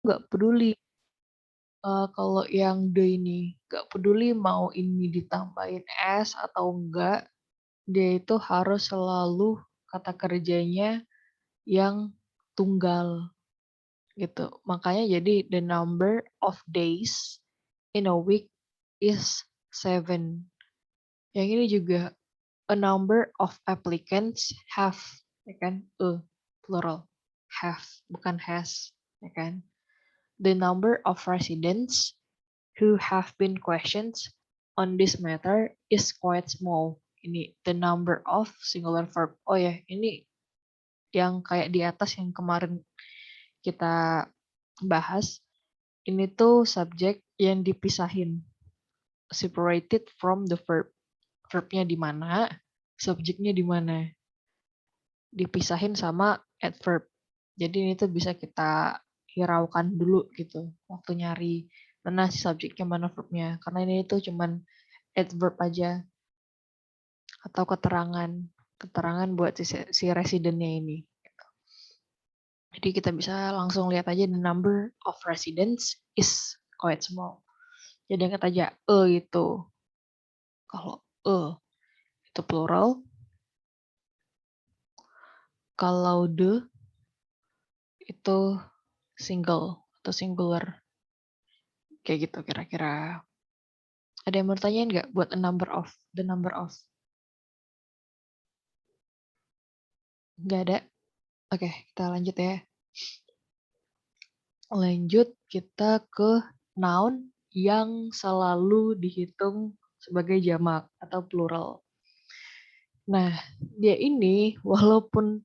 nggak peduli kalau yang the ini, nggak peduli mau ini ditambahin s atau enggak, dia itu harus selalu kata kerjanya yang tunggal gitu. Makanya jadi the number of days in a week is 7. Yang ini juga a number of applicants have, ya kan? Plural. Have, bukan has, ya kan? The number of residents who have been questioned on this matter is quite small. Ini the number of singular verb. Oh ya, ini yang kayak di atas yang kemarin kita bahas. Ini tuh subjek yang dipisahin, separated from the verb. Verbnya di mana, subjeknya di mana. Dipisahin sama adverb. Jadi ini tuh bisa kita hiraukan dulu gitu waktu nyari mana si subjeknya mana verbnya. Karena ini tuh cuman adverb aja atau keterangan buat si residennya ini. Jadi kita bisa langsung lihat aja the number of residents is quite small. Jadi angkat aja itu. Kalau itu plural. Kalau the itu single atau singular. Kayak gitu kira-kira. Ada yang mau tanyain nggak buat the number of? Nggak ada? Oke, kita lanjut ya. Lanjut kita ke noun yang selalu dihitung sebagai jamak atau plural. Nah, dia ini walaupun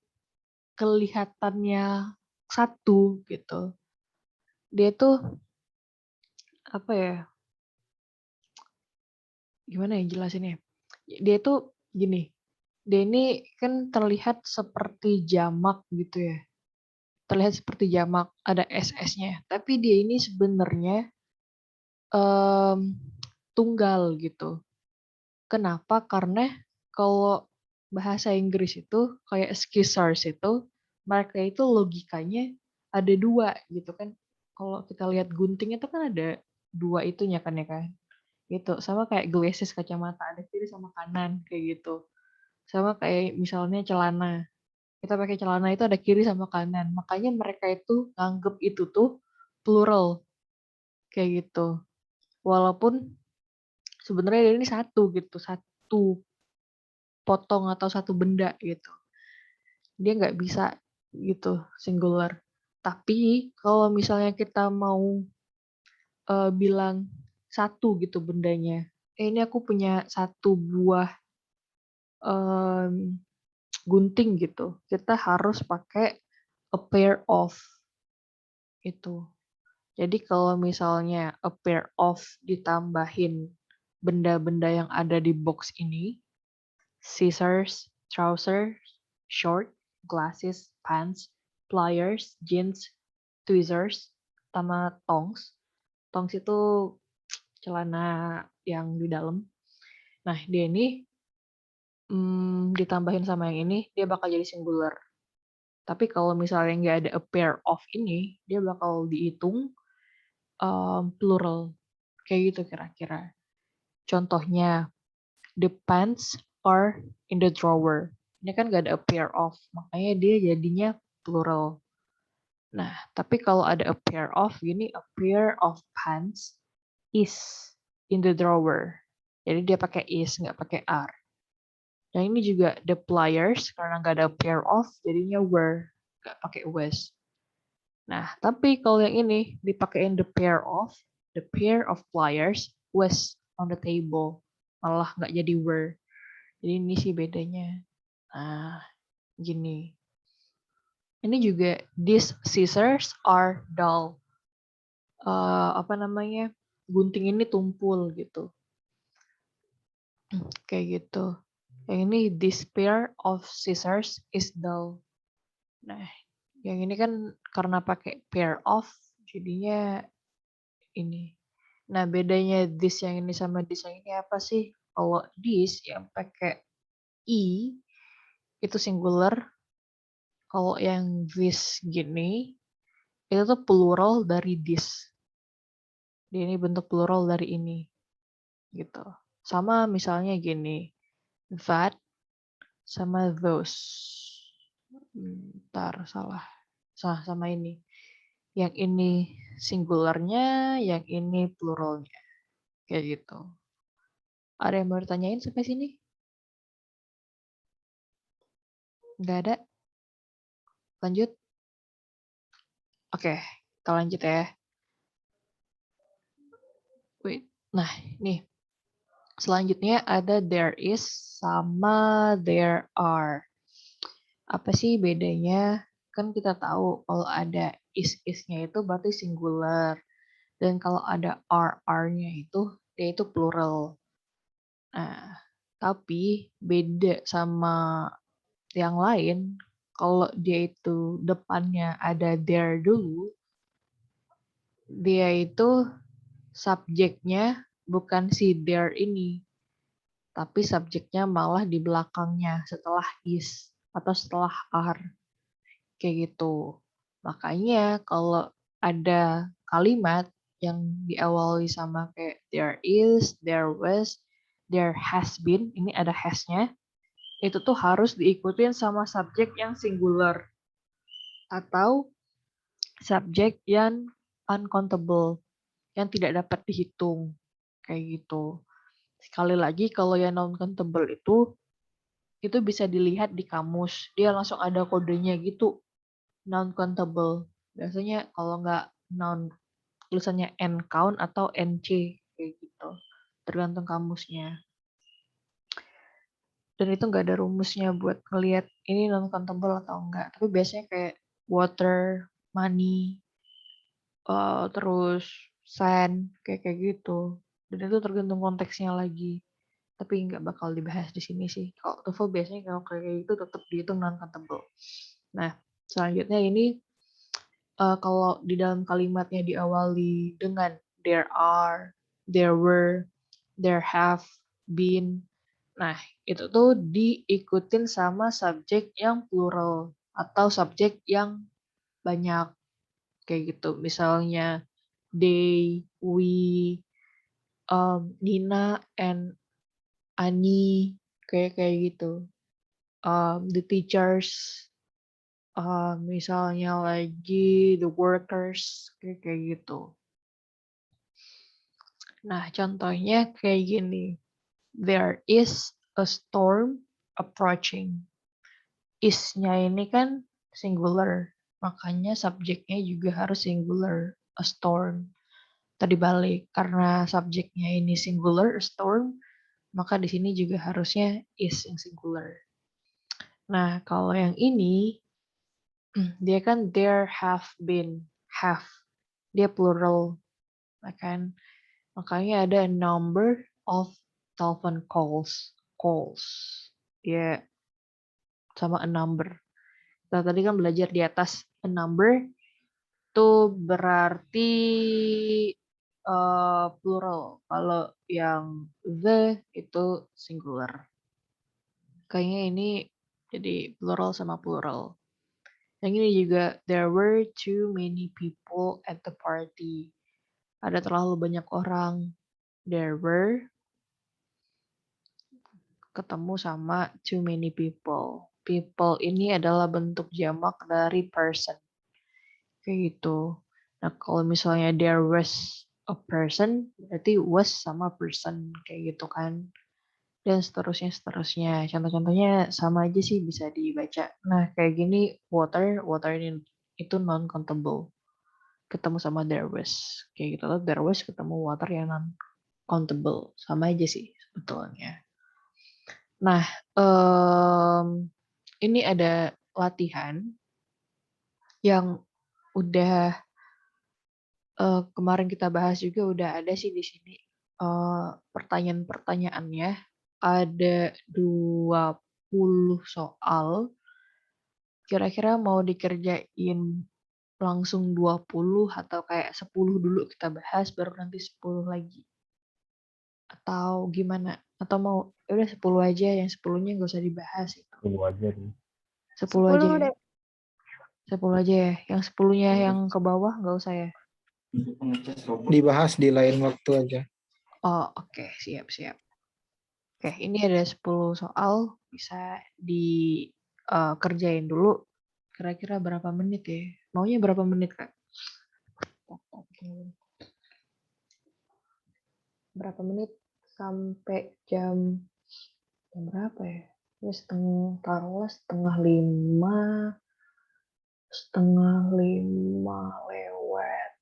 kelihatannya satu gitu, dia tuh apa ya? Gimana ya jelasinnya? Dia tuh gini, dia ini kan terlihat seperti jamak gitu ya. Terlihat seperti jamak, ada SS-nya. Tapi dia ini sebenarnya tunggal gitu. Kenapa? Karena kalau bahasa Inggris itu kayak scissors itu, mereka itu logikanya ada dua gitu kan. Kalau kita lihat gunting itu kan ada dua itunya kan ya kan. Gitu. Sama kayak glasses kacamata, ada kiri sama kanan kayak gitu. Sama kayak misalnya celana. Kita pakai celana itu ada kiri sama kanan. Makanya mereka itu nganggep itu tuh plural kayak gitu. Walaupun sebenarnya ini satu gitu, satu potong atau satu benda gitu. Dia nggak bisa gitu singular. Tapi kalau misalnya kita mau bilang satu gitu bendanya, ini aku punya satu buah gunting gitu. Kita harus pakai a pair of itu. Jadi kalau misalnya a pair of ditambahin benda-benda yang ada di box ini, scissors, trousers, short, glasses, pants, pliers, jeans, tweezers, sama tongs. Tongs itu celana yang di dalam. Nah, dia ini ditambahin sama yang ini, dia bakal jadi singular. Tapi kalau misalnya nggak ada a pair of ini, dia bakal dihitung plural. Kayak gitu kira-kira. Contohnya, the pants are in the drawer. Ini kan gak ada a pair of, makanya dia jadinya plural. Nah, tapi kalau ada a pair of, gini a pair of pants is in the drawer. Jadi dia pakai is, nggak pakai are. Yang ini juga the pliers, karena nggak ada a pair of, jadinya were, nggak pakai was. Nah, tapi kalau yang ini dipakein the pair of pliers was on the table. Malah nggak jadi were. Jadi ini sih bedanya. Nah, gini. Ini juga these scissors are dull. Apa namanya? Gunting ini tumpul gitu. Kayak gitu. Yang ini this pair of scissors is dull. Nah, yang ini kan karena pakai pair of jadinya ini. Nah, bedanya this yang ini sama this yang ini apa sih? Kalau this yang pakai i itu singular. Kalau yang this gini itu tuh plural dari this. Dia ini bentuk plural dari ini gitu. Sama misalnya gini, that sama those. Bentar, salah. Sama ini. Yang ini singularnya, yang ini pluralnya. Kayak gitu. Ada yang mau ditanyain sampai sini? Nggak ada? Lanjut? Oke, kita lanjut ya. Wait. Nah, nih. Selanjutnya ada there is sama there are. Apa sih bedanya? Kan kita tahu kalau ada is-nya itu berarti singular. Dan kalau ada are-nya itu, dia itu plural. Nah, tapi beda sama yang lain, kalau dia itu depannya ada there dulu, dia itu subjeknya bukan si there ini, tapi subjeknya malah di belakangnya setelah is atau setelah are, kayak gitu. Makanya kalau ada kalimat yang diawali sama kayak there is, there was, there has been, ini ada has-nya, itu tuh harus diikutin sama subjek yang singular atau subjek yang uncountable, yang tidak dapat dihitung, kayak gitu. Sekali lagi kalau yang non-countable itu bisa dilihat di kamus, dia langsung ada kodenya gitu, non-countable. Biasanya kalau nggak non, tulisannya n-count atau nc, kayak gitu, tergantung kamusnya. Dan itu nggak ada rumusnya buat ngelihat ini non-countable atau enggak. Tapi biasanya kayak water, money, terus sand, kayak gitu. Dan itu tergantung konteksnya lagi. Tapi nggak bakal dibahas di sini sih. Kalau TOEFL biasanya kalau kayak gitu tetap dihitung non-countable. Nah, selanjutnya ini kalau di dalam kalimatnya diawali dengan there are, there were, there have been. Nah, itu tuh diikutin sama subjek yang plural atau subjek yang banyak, kayak gitu. Misalnya they, we, Nina and Ani, kayak gitu. The teachers, misalnya lagi the workers, kayak gitu. Nah, contohnya kayak gini. There is a storm approaching. Is-nya ini kan singular, makanya subjeknya juga harus singular, a storm. Tadi balik, karena subjeknya ini singular, a storm, maka di sini juga harusnya is yang singular. Nah, kalau yang ini, dia kan there have been, have. Dia plural, kan? Makanya ada a number of telephone calls. Dia sama a number. Kita tadi kan belajar di atas a number itu berarti plural. Kalau yang the itu singular. Kayaknya ini jadi plural sama plural. Yang ini juga there were too many people at the party. Ada terlalu banyak orang. There were ketemu sama too many people. People ini adalah bentuk jamak dari person. Kayak gitu. Nah, kalau misalnya there was a person, berarti was sama person, kayak gitu kan. Dan seterusnya. Contoh-contohnya sama aja sih bisa dibaca. Nah, kayak gini, water ini itu non-countable. Ketemu sama there was. Kayak gitu. There was ketemu water yang non-countable. Sama aja sih sebetulnya. Nah, ini ada latihan yang udah kemarin kita bahas juga udah ada sih di sini pertanyaan-pertanyaannya. Ada 20 soal. Kira-kira mau dikerjain langsung 20 atau kayak 10 dulu kita bahas baru nanti 10 lagi. Atau gimana? Atau mau udah 10 aja, yang 10-nya nggak usah dibahas itu. 10 aja nih. 10 aja ya. 10 aja ya. Yang 10-nya yang ke bawah nggak usah ya. Dibahas di lain waktu aja. Oh, oke, siap-siap. Oke, ini ada 10 soal, bisa dikerjain dulu. Kira-kira berapa menit ya? Maunya berapa menit, Kak? Oke. Berapa menit sampai jam berapa ya? Ini taruhlah setengah lima lewat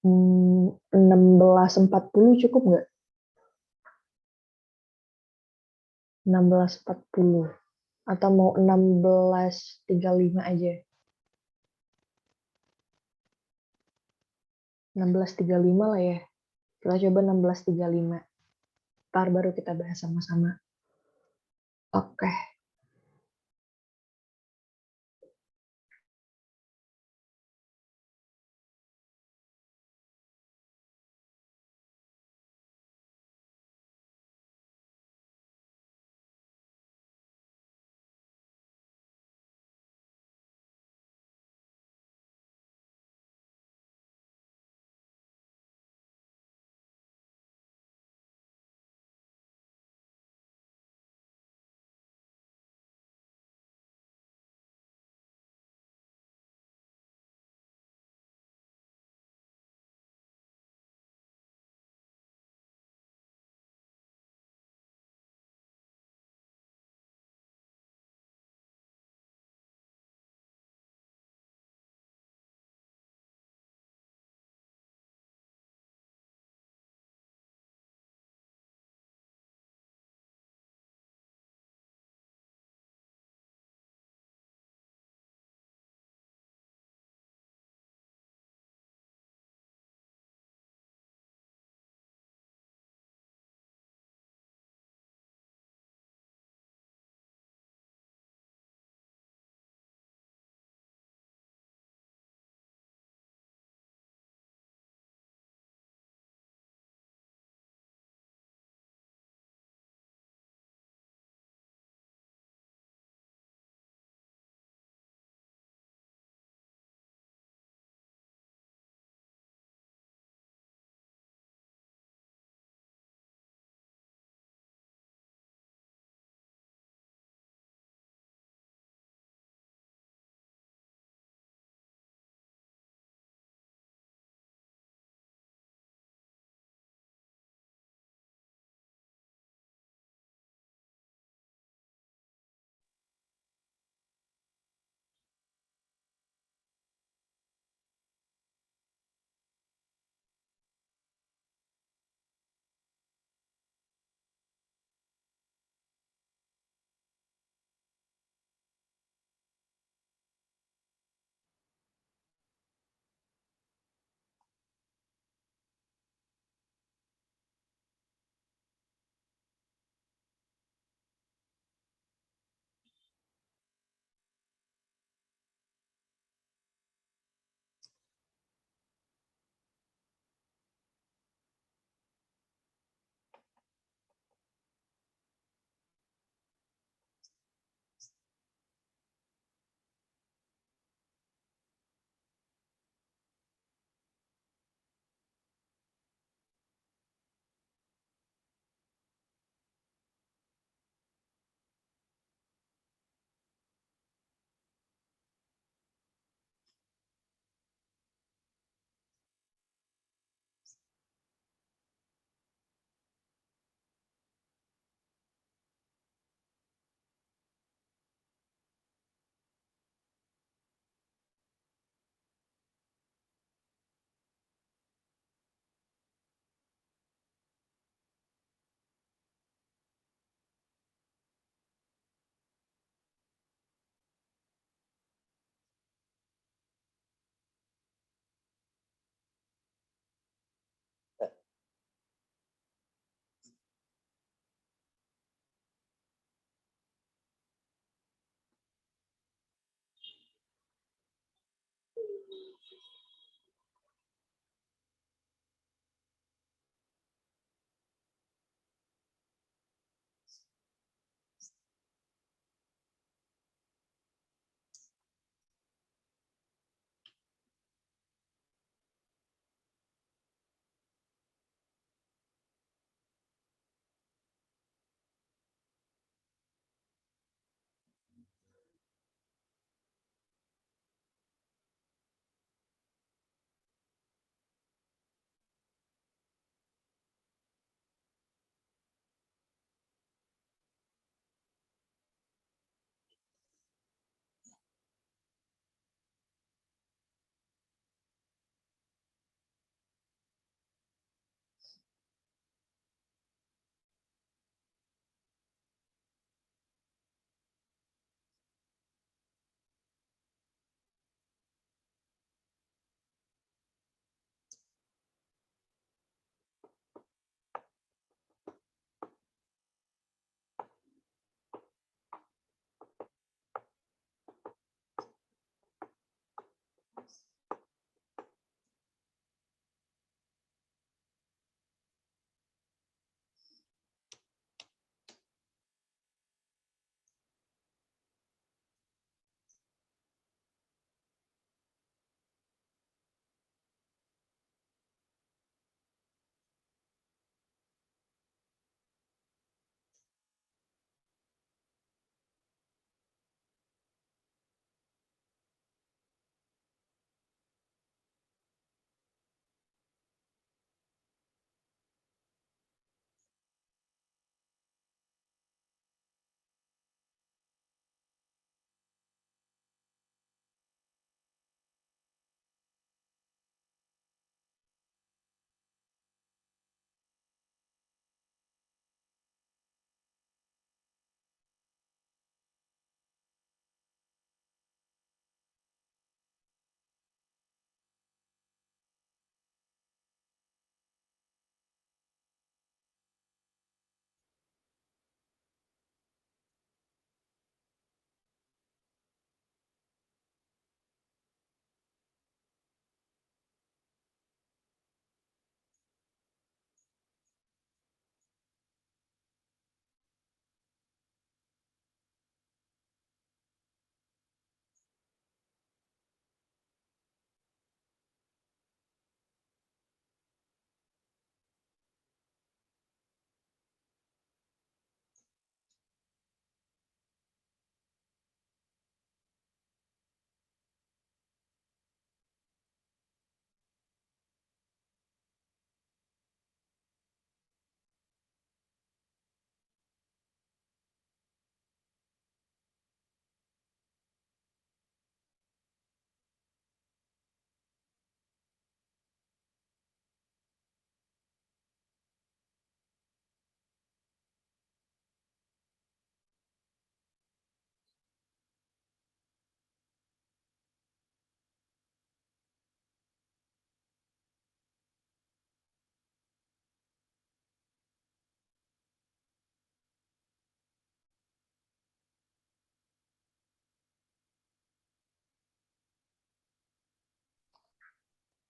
16.40 cukup nggak? 16.40 atau mau 16.35 aja? 16.35 lah ya. Kita coba 16.35. Ntar baru kita bahas sama-sama. Oke.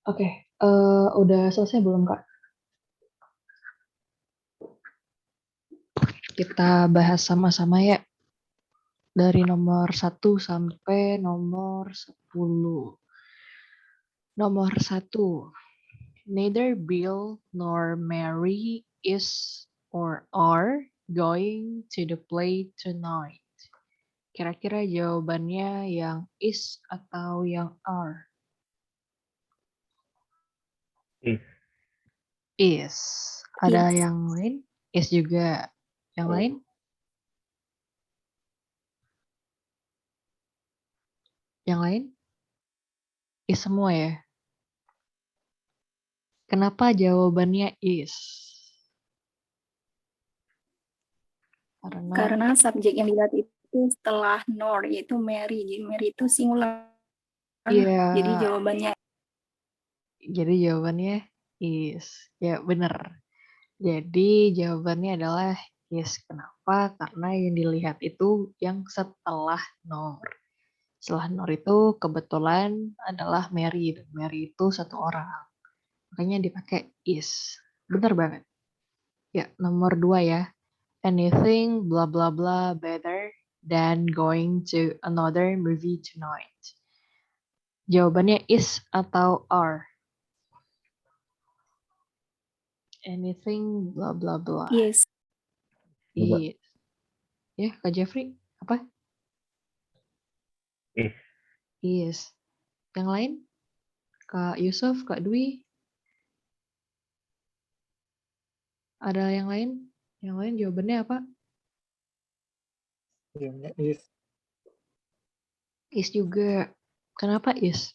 Oke, udah selesai belum, Kak? Kita bahas sama-sama ya. Dari nomor 1 sampai nomor 10. Nomor 1. Neither Bill nor Mary is or are going to the play tonight. Kira-kira jawabannya yang is atau yang are? Is. Ada Yes. yang lain? Is juga. Yang lain? Yang lain? Is semua ya? Kenapa jawabannya is? Karena subjek yang dilihat itu setelah nor, yaitu Mary. Jadi Mary itu singular. Iya. Jadi jawabannya is. Ya benar. Jadi jawabannya adalah is. Kenapa? Karena yang dilihat itu yang setelah nor. Setelah nor itu kebetulan adalah Mary. Dan Mary itu satu orang. Makanya dipakai is. Benar banget. Ya, nomor 2 ya. Anything blah blah blah better than going to another movie tonight. Jawabannya is atau are? Anything blah blah blah. yes. Yes. Ya, Kak Jeffrey, apa? Yes. Yang lain? Kak Yusuf, Kak Dwi? Ada yang lain? Yang lain jawabannya apa? Jawabannya is. Is juga. Kenapa is?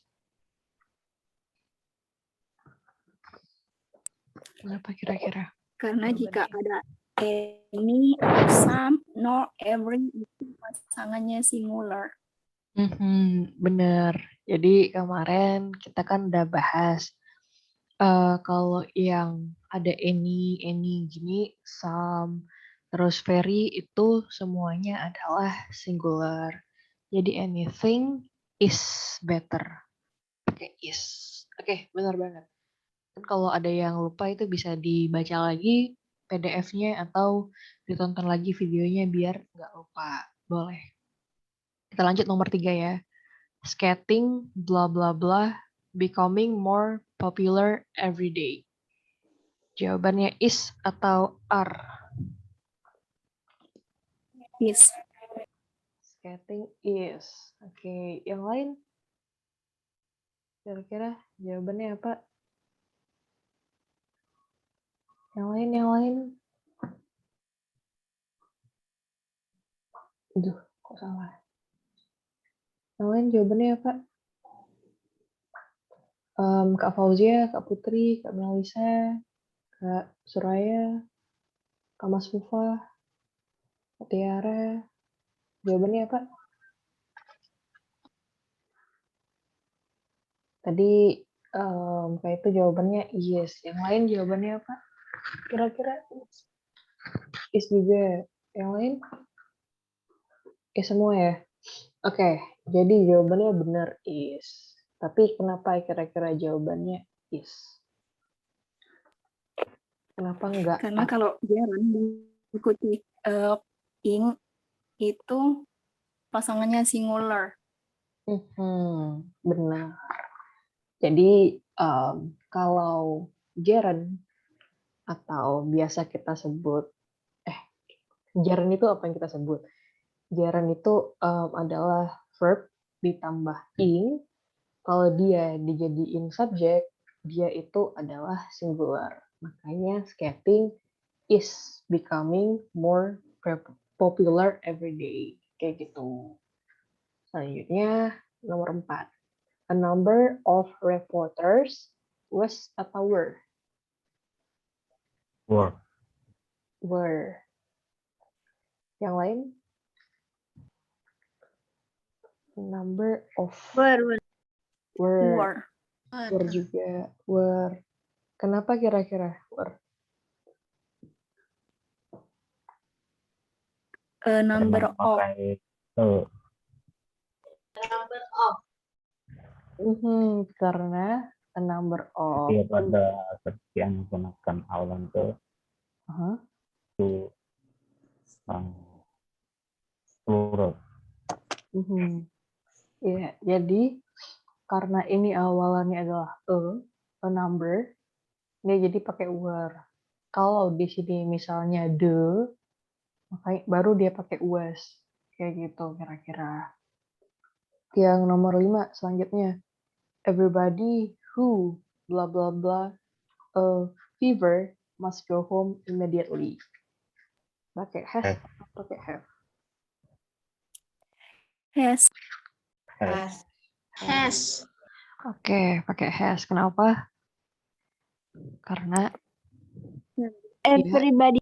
Kenapa kira-kira? Karena Jawabannya jika is. ada any or some, nor every itu pasangannya singular. Bener. Jadi kemarin kita kan udah bahas kalau yang ada any gini, some, terus very itu semuanya adalah singular. Jadi anything is better. Pakai is. Oke, benar banget. Kan kalau ada yang lupa itu bisa dibaca lagi PDF-nya atau ditonton lagi videonya biar nggak lupa. Boleh. Kita lanjut nomor 3 ya. Skating, blah blah blah, becoming more popular every day. Jawabannya is atau are? Is. Skating is. Oke, yang lain? Kira-kira jawabannya apa? Yang lain? Aduh, kok salah? Yang lain jawabannya apa? Kak Fauzia, Kak Putri, Kak Melisa, Kak Suraya, Kak Mas Fufa, Kak Tiara. Jawabannya apa? Tadi kayak itu jawabannya yes. Yang lain jawabannya apa? Kira-kira is juga. Yang lain? Is semua ya? Oke, jadi jawabannya benar is. Tapi kenapa kira-kira jawabannya is? Kenapa enggak Karena are? kalau Jaren diikuti ing itu pasangannya singular. Benar. Jadi kalau gerund atau biasa kita sebut gerund itu apa yang kita sebut? Gerund itu adalah verb ditambah ing. Kalau dia dijadiin subjek, dia itu adalah singular. Makanya skating is becoming more popular every day. Kayak gitu. Selanjutnya nomor 4. A number of reporters was atau were? Were. Yang lain? Number of Were. were juga. Were. Kenapa kira-kira were? A number of. Karena A number of. Setiap ada seperti yang menggunakan awalan Uh-huh. itu plural. Ya, jadi karena ini awalannya adalah a number, dia jadi pakai were. Kalau di sini misalnya the, makanya baru dia pakai was. Kayak gitu kira-kira. Yang nomor 5 selanjutnya. Everybody who blah blah blah fever must go home immediately. Pakai has, pakai have. Has. Has. Oke, pakai has. Kenapa? Karena Everybody.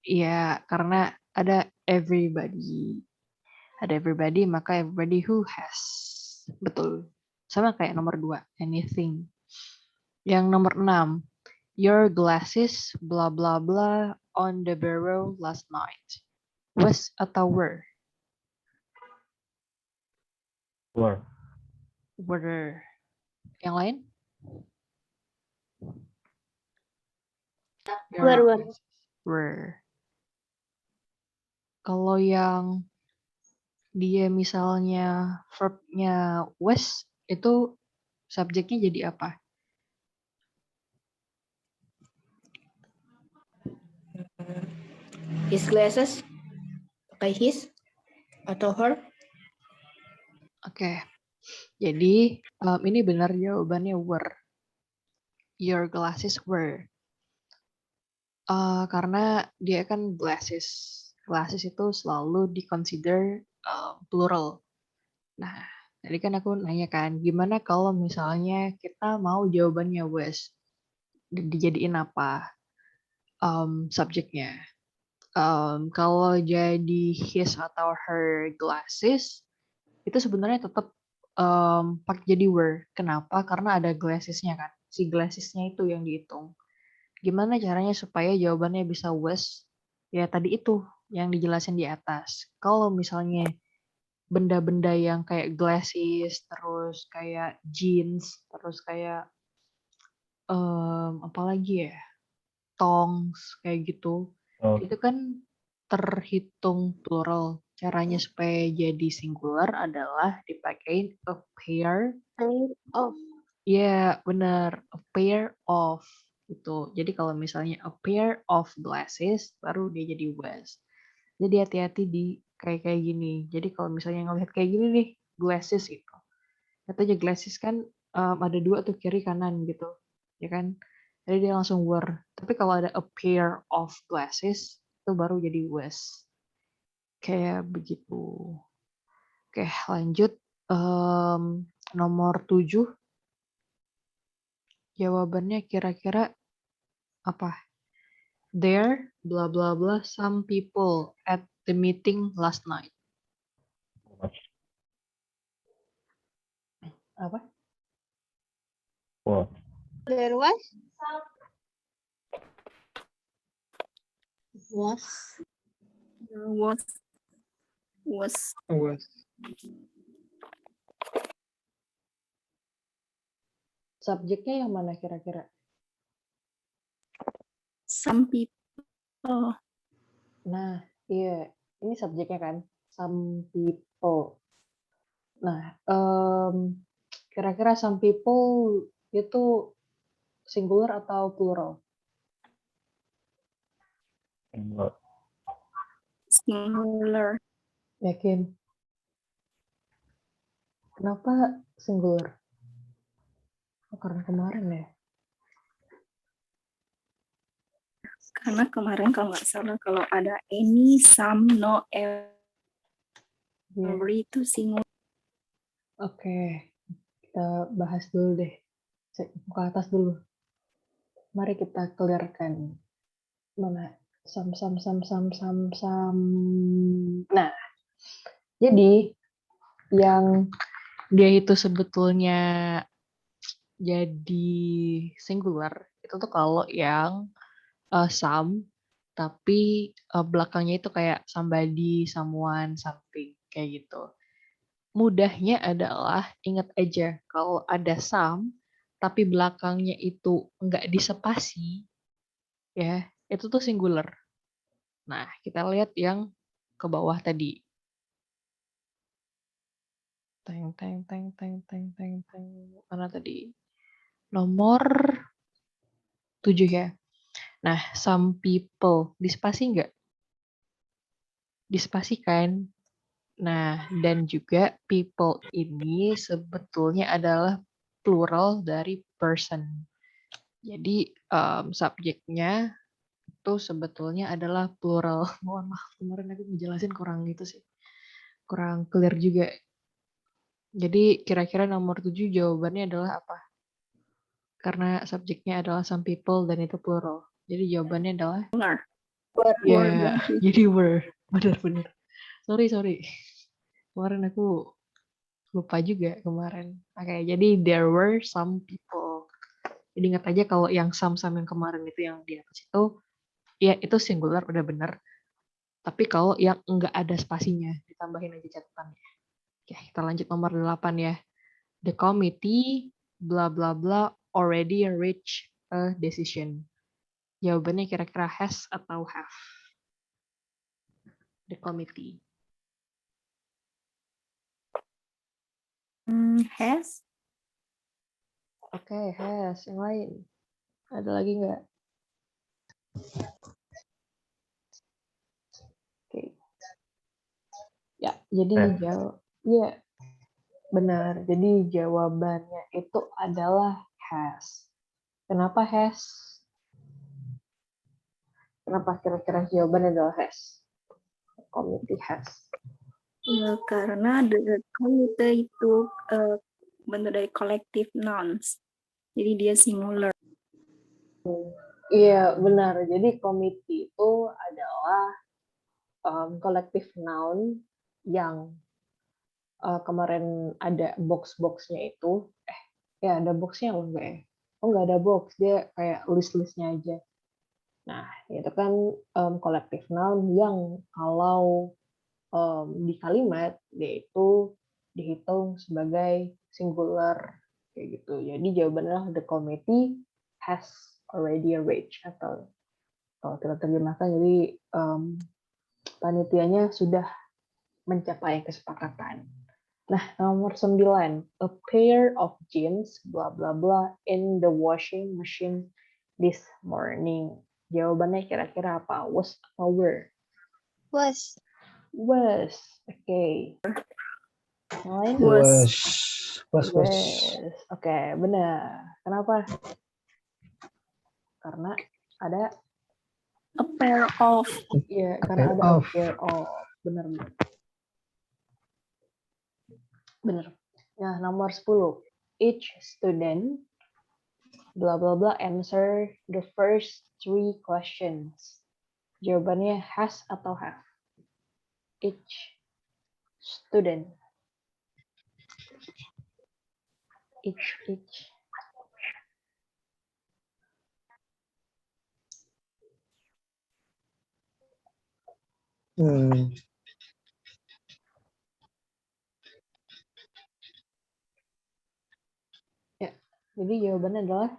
iya, karena ada everybody. Ada everybody, maka everybody who has. Betul. Sama kayak nomor 2, anything. Yang nomor 6, your glasses blah blah blah on the bureau last night. Was atau were? Were. Were. Yang lain? Were. Were. Kalau yang dia misalnya verbnya was, itu subjeknya jadi apa? His glasses. Pakai his atau her. Oke. Jadi ini benar jawabannya were. Your glasses were. Karena dia kan glasses. Glasses itu selalu di-consider plural. Nah, tadi kan aku nanya kan, gimana kalau misalnya kita mau jawabannya was? Dijadiin apa subjeknya? Kalau jadi his atau her glasses, itu sebenarnya tetap pakai jadi were. Kenapa? Karena ada glassesnya kan. Si glassesnya itu yang dihitung. Gimana caranya supaya jawabannya bisa was? Ya tadi itu yang dijelasin di atas. Kalau misalnya benda-benda yang kayak glasses, terus kayak jeans, terus kayak apa lagi ya? Tongs kayak gitu. Oh, Itu kan terhitung plural. Caranya supaya jadi singular adalah dipakein a pair. Of. Ya, benar. A pair of. Gitu. Jadi kalau misalnya a pair of glasses, baru dia jadi was. Jadi hati-hati di kayak gini. Jadi kalau misalnya ngelihat kayak gini nih, glasses gitu. Katanya glasses kan ada 2 tuh kiri kanan gitu. Ya kan? Jadi dia langsung were. Tapi kalau ada a pair of glasses, itu baru jadi was. Kayak begitu. Oke, lanjut. Nomor 7. Jawabannya kira-kira apa? There, blah blah blah, some people at the meeting last night. Apa? was. There was. Was. Was. Subjeknya yang mana kira-kira? Some people. Nah, iya. Ini subjeknya kan? Some people. Nah, kira-kira some people itu singular atau plural? Singular. Yakin? Kenapa singular? Oh, karena kemarin ya? Karena kemarin kalau nggak salah kalau ada any, some, no, every itu singular. Oke, kita bahas dulu deh. Ke atas dulu. Mari kita clearkan. Mana? Some. Nah, jadi yang dia itu sebetulnya jadi singular itu tuh kalau yang some tapi belakangnya itu kayak somebody, someone, something kayak gitu. Mudahnya adalah ingat aja kalau ada some tapi belakangnya itu nggak dispasi, ya, itu tuh singular. Nah, kita lihat yang ke bawah tadi. Teng, teng, teng, teng, teng, teng, teng. Mana tadi? Nomor 7 ya. Nah, some people. Dispasi nggak? Dispasi kan? Nah, dan juga people ini sebetulnya adalah plural dari person. Jadi, subjeknya itu sebetulnya adalah plural. Mohon maaf, kemarin aku ngejelasin kurang gitu sih. Kurang clear juga. Jadi, kira-kira nomor 7 jawabannya adalah apa? Karena subjeknya adalah some people dan itu plural. Jadi, jawabannya adalah Were. ya, Were dan she. jadi were. Benar-benar. Sorry. Kemarin aku lupa juga kemarin. Oke, jadi there were some people. Jadi ingat aja kalau yang some yang kemarin itu yang di atas itu, ya itu singular udah bener. Tapi kalau yang enggak ada spasinya, ditambahin aja catatannya. Oke, kita lanjut nomor 8 ya. The committee bla bla bla already reached a decision. Jawabannya kira-kira has atau have? The committee. Has. Oke, has. Yang lain? Ada lagi nggak? Oke. Ya, jadi ya benar. Jadi jawabannya itu adalah has. Kenapa has? Kenapa kira-kira jawabannya adalah has? Committee has. Karena the committee itu bentuk dari collective nouns. Jadi dia singular. Iya, benar. Jadi committee itu adalah collective noun yang kemarin ada box-boxnya itu. Ya ada boxnya loh enggak ya? Oh nggak ada box, dia kayak list-listnya aja. Nah, itu kan collective noun yang kalau di kalimat dia itu dihitung sebagai singular kayak gitu. Jadi jawabannya the committee has already reached, atau kalau kita terjemahkan jadi panitianya sudah mencapai kesepakatan. Nah, nomor 9, a pair of jeans bla bla bla in the washing machine this morning. Jawabannya kira-kira apa? Was atau were? Was. Was. Oke. Yang lain? Was. Was. Oke, benar. Kenapa? Karena ada A pair of. ya, A karena pair ada a of. pair of. Benar. Nah, nomor 10. Each student bla bla bla answer the first 3 questions. Jawabannya has atau have? Each student. Each. Ya, jadi jawabannya adalah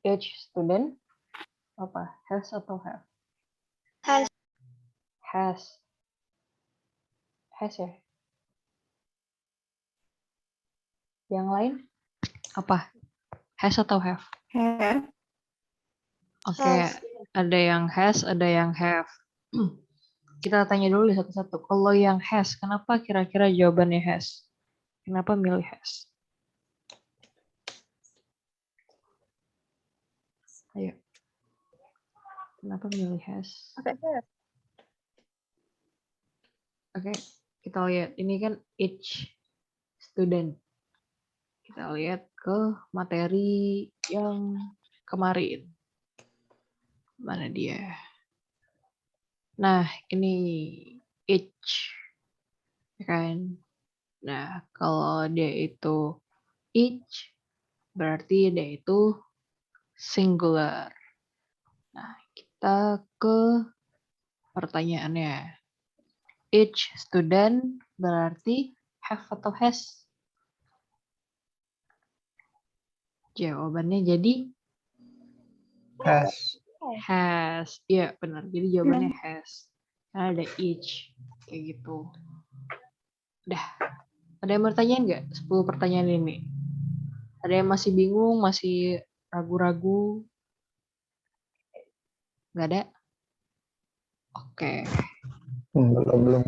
each student apa? Has atau have? Has. Has ya. Yang lain apa? Has atau have? Have. Oke, Has. ada yang has, ada yang have. Kita tanya dulu satu-satu. Kalau yang has, kenapa kira-kira jawabannya has? Kenapa milih has? Ayo. Kenapa milih has? Oke, kita lihat. Ini kan each student. Kita lihat ke materi yang kemarin. Mana dia? Nah, ini each. Kan? Nah, kalau dia itu each, berarti dia itu singular. Nah, kita ke pertanyaannya. Each student berarti have atau has? Jawabannya jadi Has. has. Iya, benar. Jadi jawabannya has. Karena ada each. Kayak gitu. Udah. Ada yang mau tanyain nggak? 10 pertanyaan ini. Ada yang masih bingung, masih ragu-ragu? Nggak ada? Oke. Belum.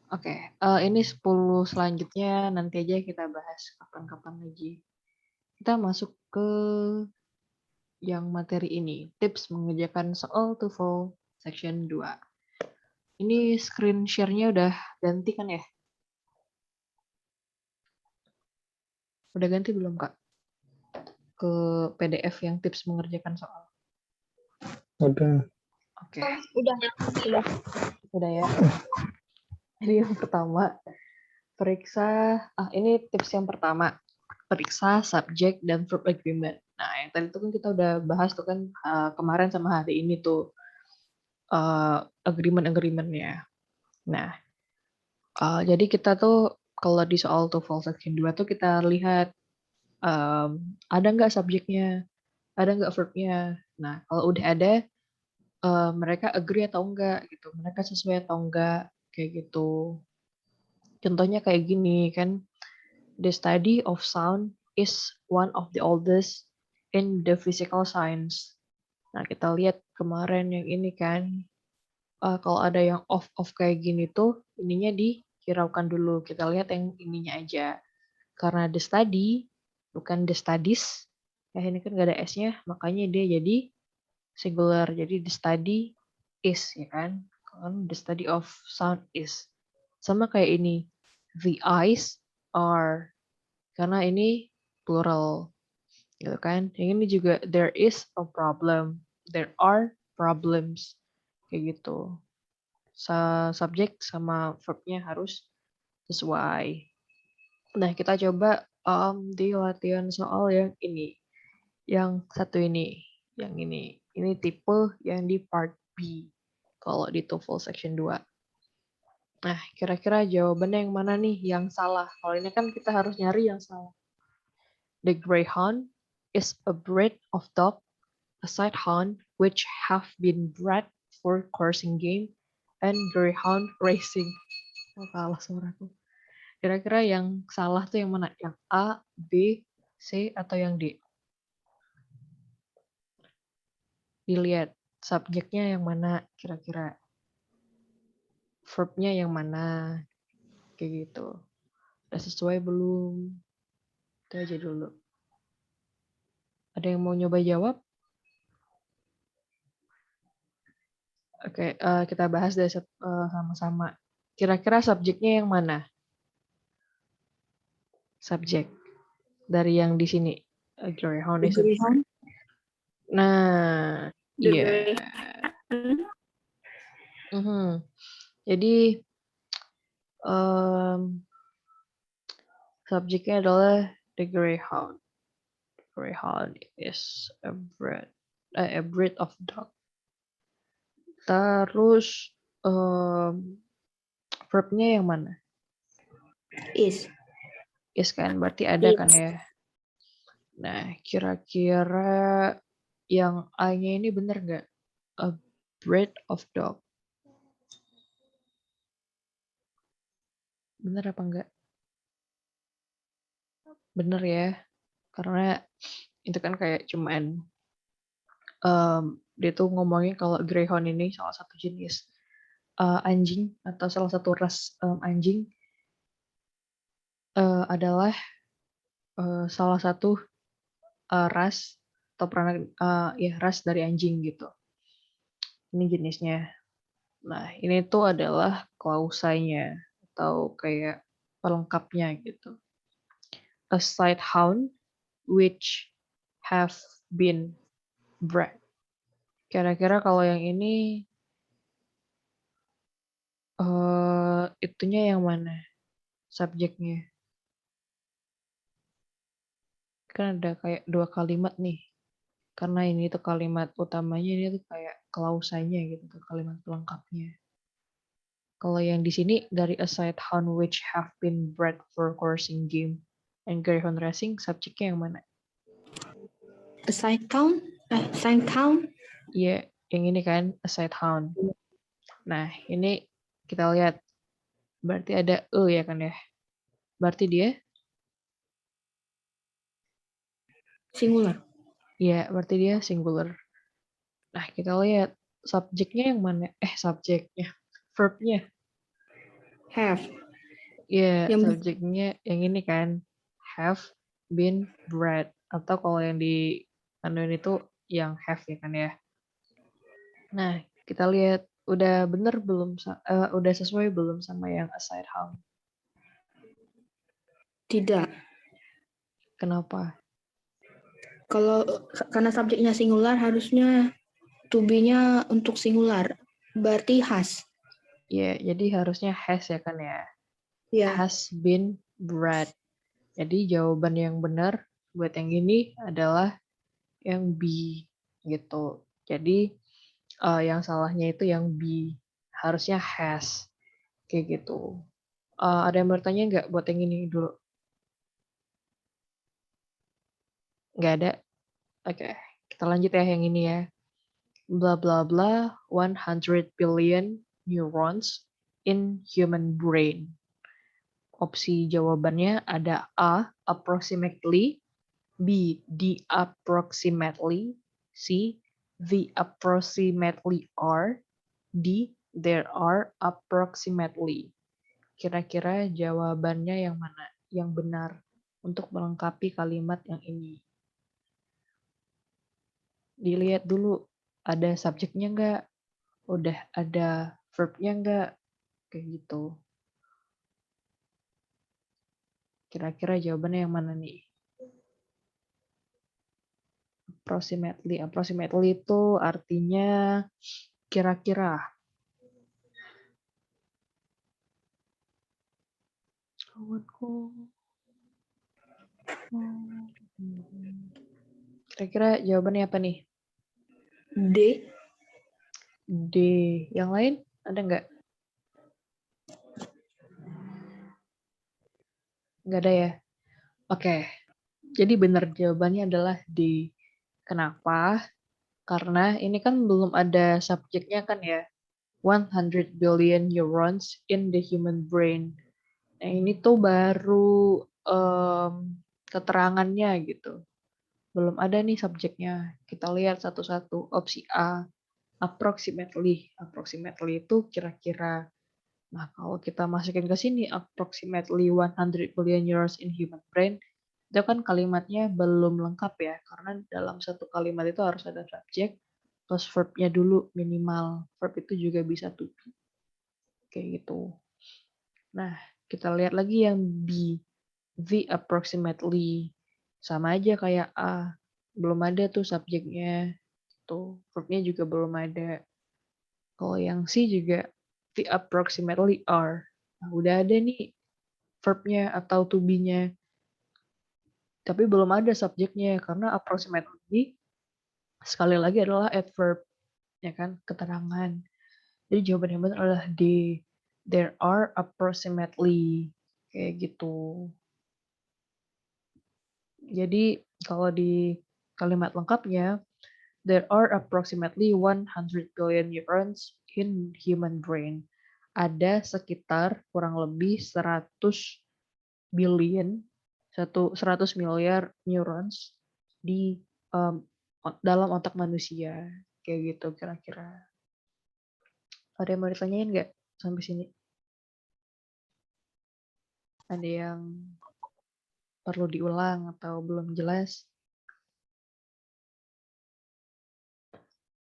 Oke. Ini 10 selanjutnya nanti aja kita bahas kapan-kapan lagi. Kita masuk ke yang materi ini. Tips mengerjakan soal TOEFL section 2. Ini screen share-nya udah ganti kan ya? Udah ganti belum, Kak? Ke PDF yang tips mengerjakan soal. Udah. Oke. Udah. Udah ya. Jadi yang pertama, periksa, ini tips yang pertama, periksa subject dan verb agreement. Nah, yang tadi itu kan kita udah bahas tuh kan kemarin sama hari ini tuh agreement-agreementnya. Nah, jadi kita tuh kalau di soal TOEFL section 2 tuh kita lihat ada nggak subjeknya, ada nggak verbnya. Nah, kalau udah ada, mereka agree atau enggak gitu, mereka sesuai atau enggak, kayak gitu. Contohnya kayak gini kan, the study of sound is one of the oldest in the physical science. Nah, kita lihat kemarin yang ini kan, kalau ada yang off kayak gini tuh, ininya dihiraukan dulu. Kita lihat yang ininya aja. Karena the study, bukan the studies, ya ini kan gak ada S-nya, makanya dia jadi singular. Jadi the study is, ya kan? Kan the study of sound is. Sama kayak ini, the eyes are, karena ini plural, gitu kan? Yang ini juga there is a problem, there are problems, kayak gitu. Subjek sama verbnya harus sesuai. Nah, kita coba di latihan soal yang ini, yang satu ini, yang ini. Ini tipe yang di part B, kalau di TOEFL section 2. Nah, kira-kira jawabannya yang mana nih yang salah? Kalau ini kan kita harus nyari yang salah. The greyhound is a breed of dog, a sidehound which have been bred for coursing game and greyhound racing. Oh, salah suaraku. Kira-kira yang salah tuh yang mana? Yang A, B, C, atau yang D? Dilihat subjeknya yang mana kira-kira. Verbnya yang mana. Kayak gitu. Udah sesuai belum? Itu aja dulu. Ada yang mau nyoba jawab? Oke, kita bahas deh sama-sama. Kira-kira subjeknya yang mana? Subjek. Dari yang di sini. Greyhound is a breed. Nah, The iya. greyhound. Jadi, subjeknya adalah the greyhound. Greyhound is a breed of dog. Terus verbnya yang mana? Is. Is kan, berarti ada Is. kan ya. Nah, kira-kira yang A-nya ini bener nggak? A breed of dog. Bener apa enggak? Bener ya. Karena itu kan kayak cuman dia tuh ngomongin kalau greyhound ini salah satu jenis anjing atau salah satu ras anjing adalah salah satu ras atau ras dari anjing gitu. Ini jenisnya. Nah, ini tuh adalah klausanya atau kayak pelengkapnya gitu. A sighthound which have been bred. Kira-kira kalau yang ini itunya yang mana? Subjeknya. Kan ada kayak 2 kalimat nih. Karena ini tuh kalimat utamanya, ini tuh kayak klausanya gitu, tuh kalimat pelengkapnya. Kalau yang di sini dari a sighthound which have been bred for coursing game and greyhound racing, subjeknya yang mana? A side town? Side town? Iya, yang ini kan, a side town. Nah, ini kita lihat. Berarti ada e ya kan ya. Berarti dia, Singular. ya berarti dia singular. Nah, kita lihat subjeknya yang mana? Subjeknya. Verbnya. Have. Ya, Yang subjeknya yang ini kan. Have been bred. Atau kalau yang di anuin itu yang have ya kan ya. Nah, kita lihat udah bener belum, udah sesuai belum sama yang aside how? tidak. Kenapa? Kalau karena subjeknya singular harusnya to be-nya untuk singular. Berarti has. Ya, jadi harusnya has ya kan ya. Ya. Has been bred. Jadi jawaban yang benar buat yang ini adalah yang B gitu. Jadi yang salahnya itu yang B. Harusnya has. Kayak gitu. Ada yang bertanya nggak buat yang ini dulu? Nggak ada? Oke. Kita lanjut ya yang ini ya. Blah blah blah 100 billion neurons in human brain. Opsi jawabannya ada A, approximately, B, the approximately, C, the approximately are, D, there are approximately. Kira-kira jawabannya yang mana? Yang benar untuk melengkapi kalimat yang ini. Dilihat dulu, ada subjeknya nggak? Udah ada verbnya nggak? Kayak gitu. Kira-kira jawabannya yang mana nih? Approximately. Approximately itu artinya kira-kira. Kira-kira jawabannya apa nih? D. D. Yang lain ada nggak? Nggak ada ya? Oke. Jadi benar jawabannya adalah D. Kenapa? Karena ini kan belum ada subjeknya kan ya. 100 billion neurons in the human brain. Nah ini tuh baru keterangannya gitu. Belum ada nih subjeknya. Kita lihat satu-satu. Opsi A, approximately. Approximately itu kira-kira. Nah, kalau kita masukin ke sini approximately 100 billion neurons in human brain, itu kan kalimatnya belum lengkap ya, karena dalam satu kalimat itu harus ada subjek plus verb-nya dulu minimal. Verb itu juga bisa to be. Kayak gitu. Nah, kita lihat lagi yang B, the approximately. Sama aja kayak A. Belum ada tuh subjeknya. Tuh, verb-nya juga belum ada. Kalau yang C juga the approximately are. Nah, udah ada nih verb-nya atau to be-nya. Tapi belum ada subjeknya karena approximately sekali lagi adalah adverb, ya kan, keterangan. Jadi jawaban yang benar adalah D. There are approximately kayak gitu. Jadi kalau di kalimat lengkapnya, there are approximately 100 billion neurons in human brain. Ada sekitar kurang lebih 100 billion, 100 miliar neurons di dalam otak manusia. Kayak gitu kira-kira. Ada yang mau ditanyain nggak sampai sini? Ada yang perlu diulang atau belum jelas?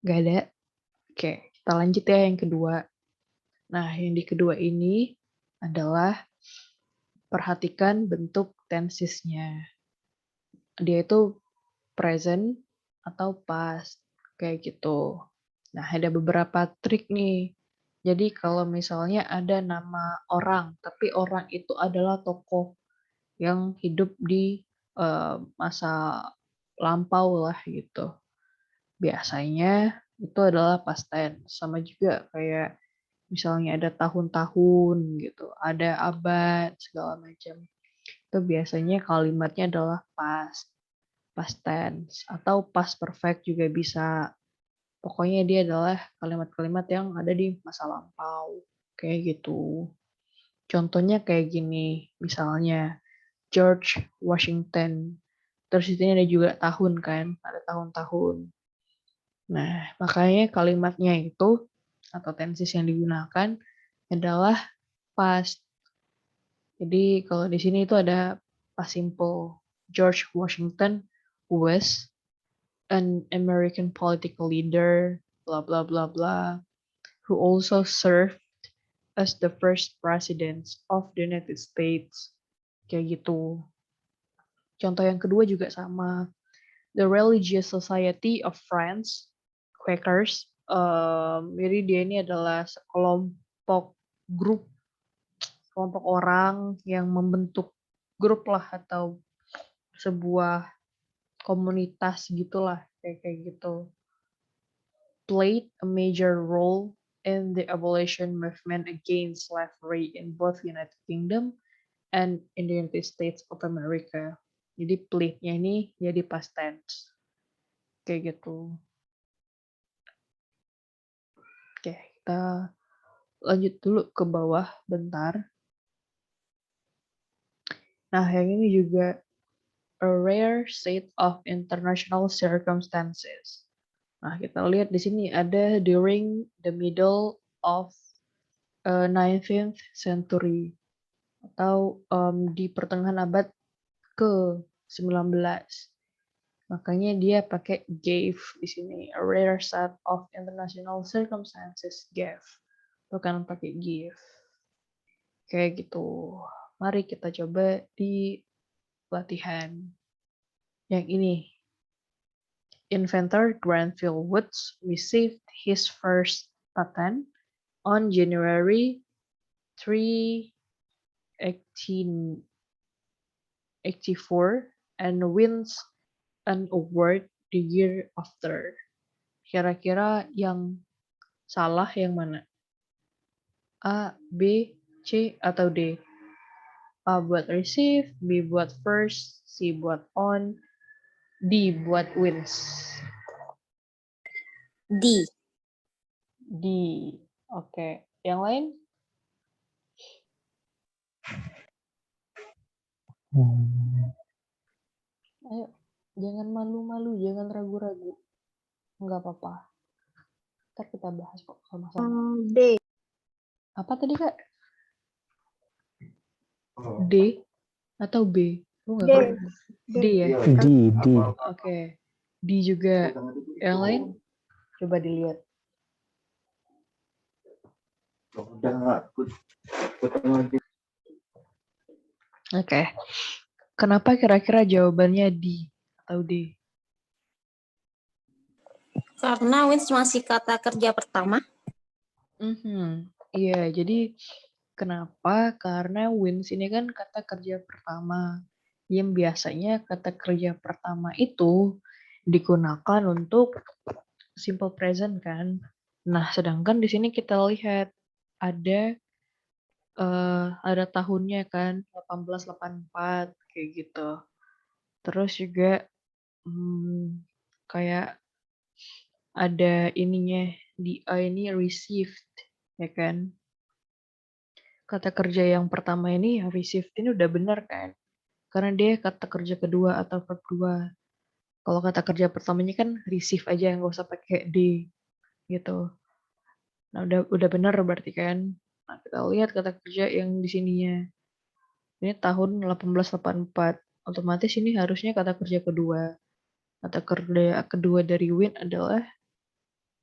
Nggak ada? Oke, kita lanjut ya yang kedua. Nah, yang di kedua ini adalah perhatikan bentuk tensesnya. Dia itu present atau past, kayak gitu. Nah, ada beberapa trik nih. Jadi kalau misalnya ada nama orang, tapi orang itu adalah tokoh yang hidup di masa lampau lah gitu. Biasanya itu adalah past tense. Sama juga kayak misalnya ada tahun-tahun gitu, ada abad segala macam. Itu biasanya kalimatnya adalah past. past tense, atau past perfect juga bisa. Pokoknya dia adalah kalimat-kalimat yang ada di masa lampau. Kayak gitu. Contohnya kayak gini, misalnya George Washington. Terus di sini ada juga tahun kan, ada tahun-tahun. Nah, makanya kalimatnya itu atau tenses yang digunakan adalah past. Jadi kalau di sini itu ada past simple. George Washington was an American political leader, blah blah blah blah, who also served as the first president of the United States. Kayak gitu. Contoh yang kedua juga sama. The Religious Society of France, Quakers. Jadi dia ini adalah sekelompok grup, kelompok orang yang membentuk grup lah atau sebuah komunitas gitulah kayak gitu. Played a major role in the abolition movement against slavery in both United Kingdom and in the United States of America. Jadi played-nya ini jadi past tense. Kayak gitu. Oke, kita lanjut dulu ke bawah bentar. Nah, yang ini juga a rare set of international circumstances. Nah, kita lihat di sini ada during the middle of 19th century atau di pertengahan abad ke-19. Makanya dia pakai gave di sini, a rare set of international circumstances gave. Bukan pakai give. Kayak gitu. Mari kita coba di latihan yang ini. Inventor Granville Woods received his first patent on January 3, 1884 and wins an award the year after. Kira-kira yang salah yang mana? A, B, C, atau D? A buat receive, B buat first, C buat on, D buat wins. D. D. Oke. Yang lain? Ayo. Jangan malu-malu, jangan ragu-ragu. Enggak apa-apa. Ntar kita bahas kok sama-sama. D. Apa tadi, Kak? D atau B? Lu nggak D. kedengeran. D ya? D. Oke. D juga. Yang lain? Coba dilihat. Oke. Kenapa kira-kira jawabannya D atau D? Karena wins masih kata kerja pertama. Iya, jadi kenapa? Karena wins ini kan kata kerja pertama. Yang biasanya kata kerja pertama itu digunakan untuk simple present kan. Nah, sedangkan di sini kita lihat ada tahunnya kan 1884 kayak gitu. Terus juga kayak ada ininya di A ini received ya kan. Kata kerja yang pertama ini yang received ini udah benar kan. Karena dia kata kerja kedua atau verb 2. Kalau kata kerja pertamanya kan receive aja, nggak usah pakai D gitu. Nah, udah benar berarti kan. Nah, kita lihat kata kerja yang di sininya. Ini tahun 1884. Otomatis ini harusnya kata kerja kedua. Kata kerja kedua dari win adalah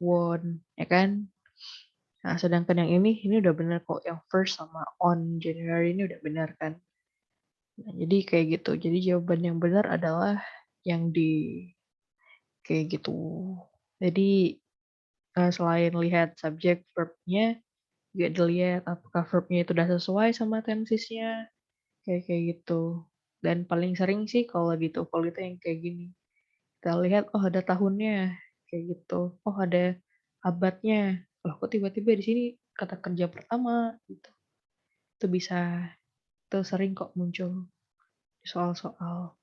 won, ya kan? Nah, sedangkan yang ini udah benar kok. Yang first sama on January ini udah benar kan? Nah, jadi kayak gitu. Jadi jawaban yang benar adalah yang di kayak gitu. Jadi selain lihat subjek verb-nya, juga dilihat apakah verb-nya itu udah sesuai sama tensesnya, kayak gitu. Dan paling sering sih kalau di TOEFL itu yang kayak gini. Kita lihat, oh ada tahunnya, kayak gitu. Oh ada abadnya. Loh kok tiba-tiba di sini kata kerja pertama, gitu. Itu bisa, itu sering kok muncul di soal-soal.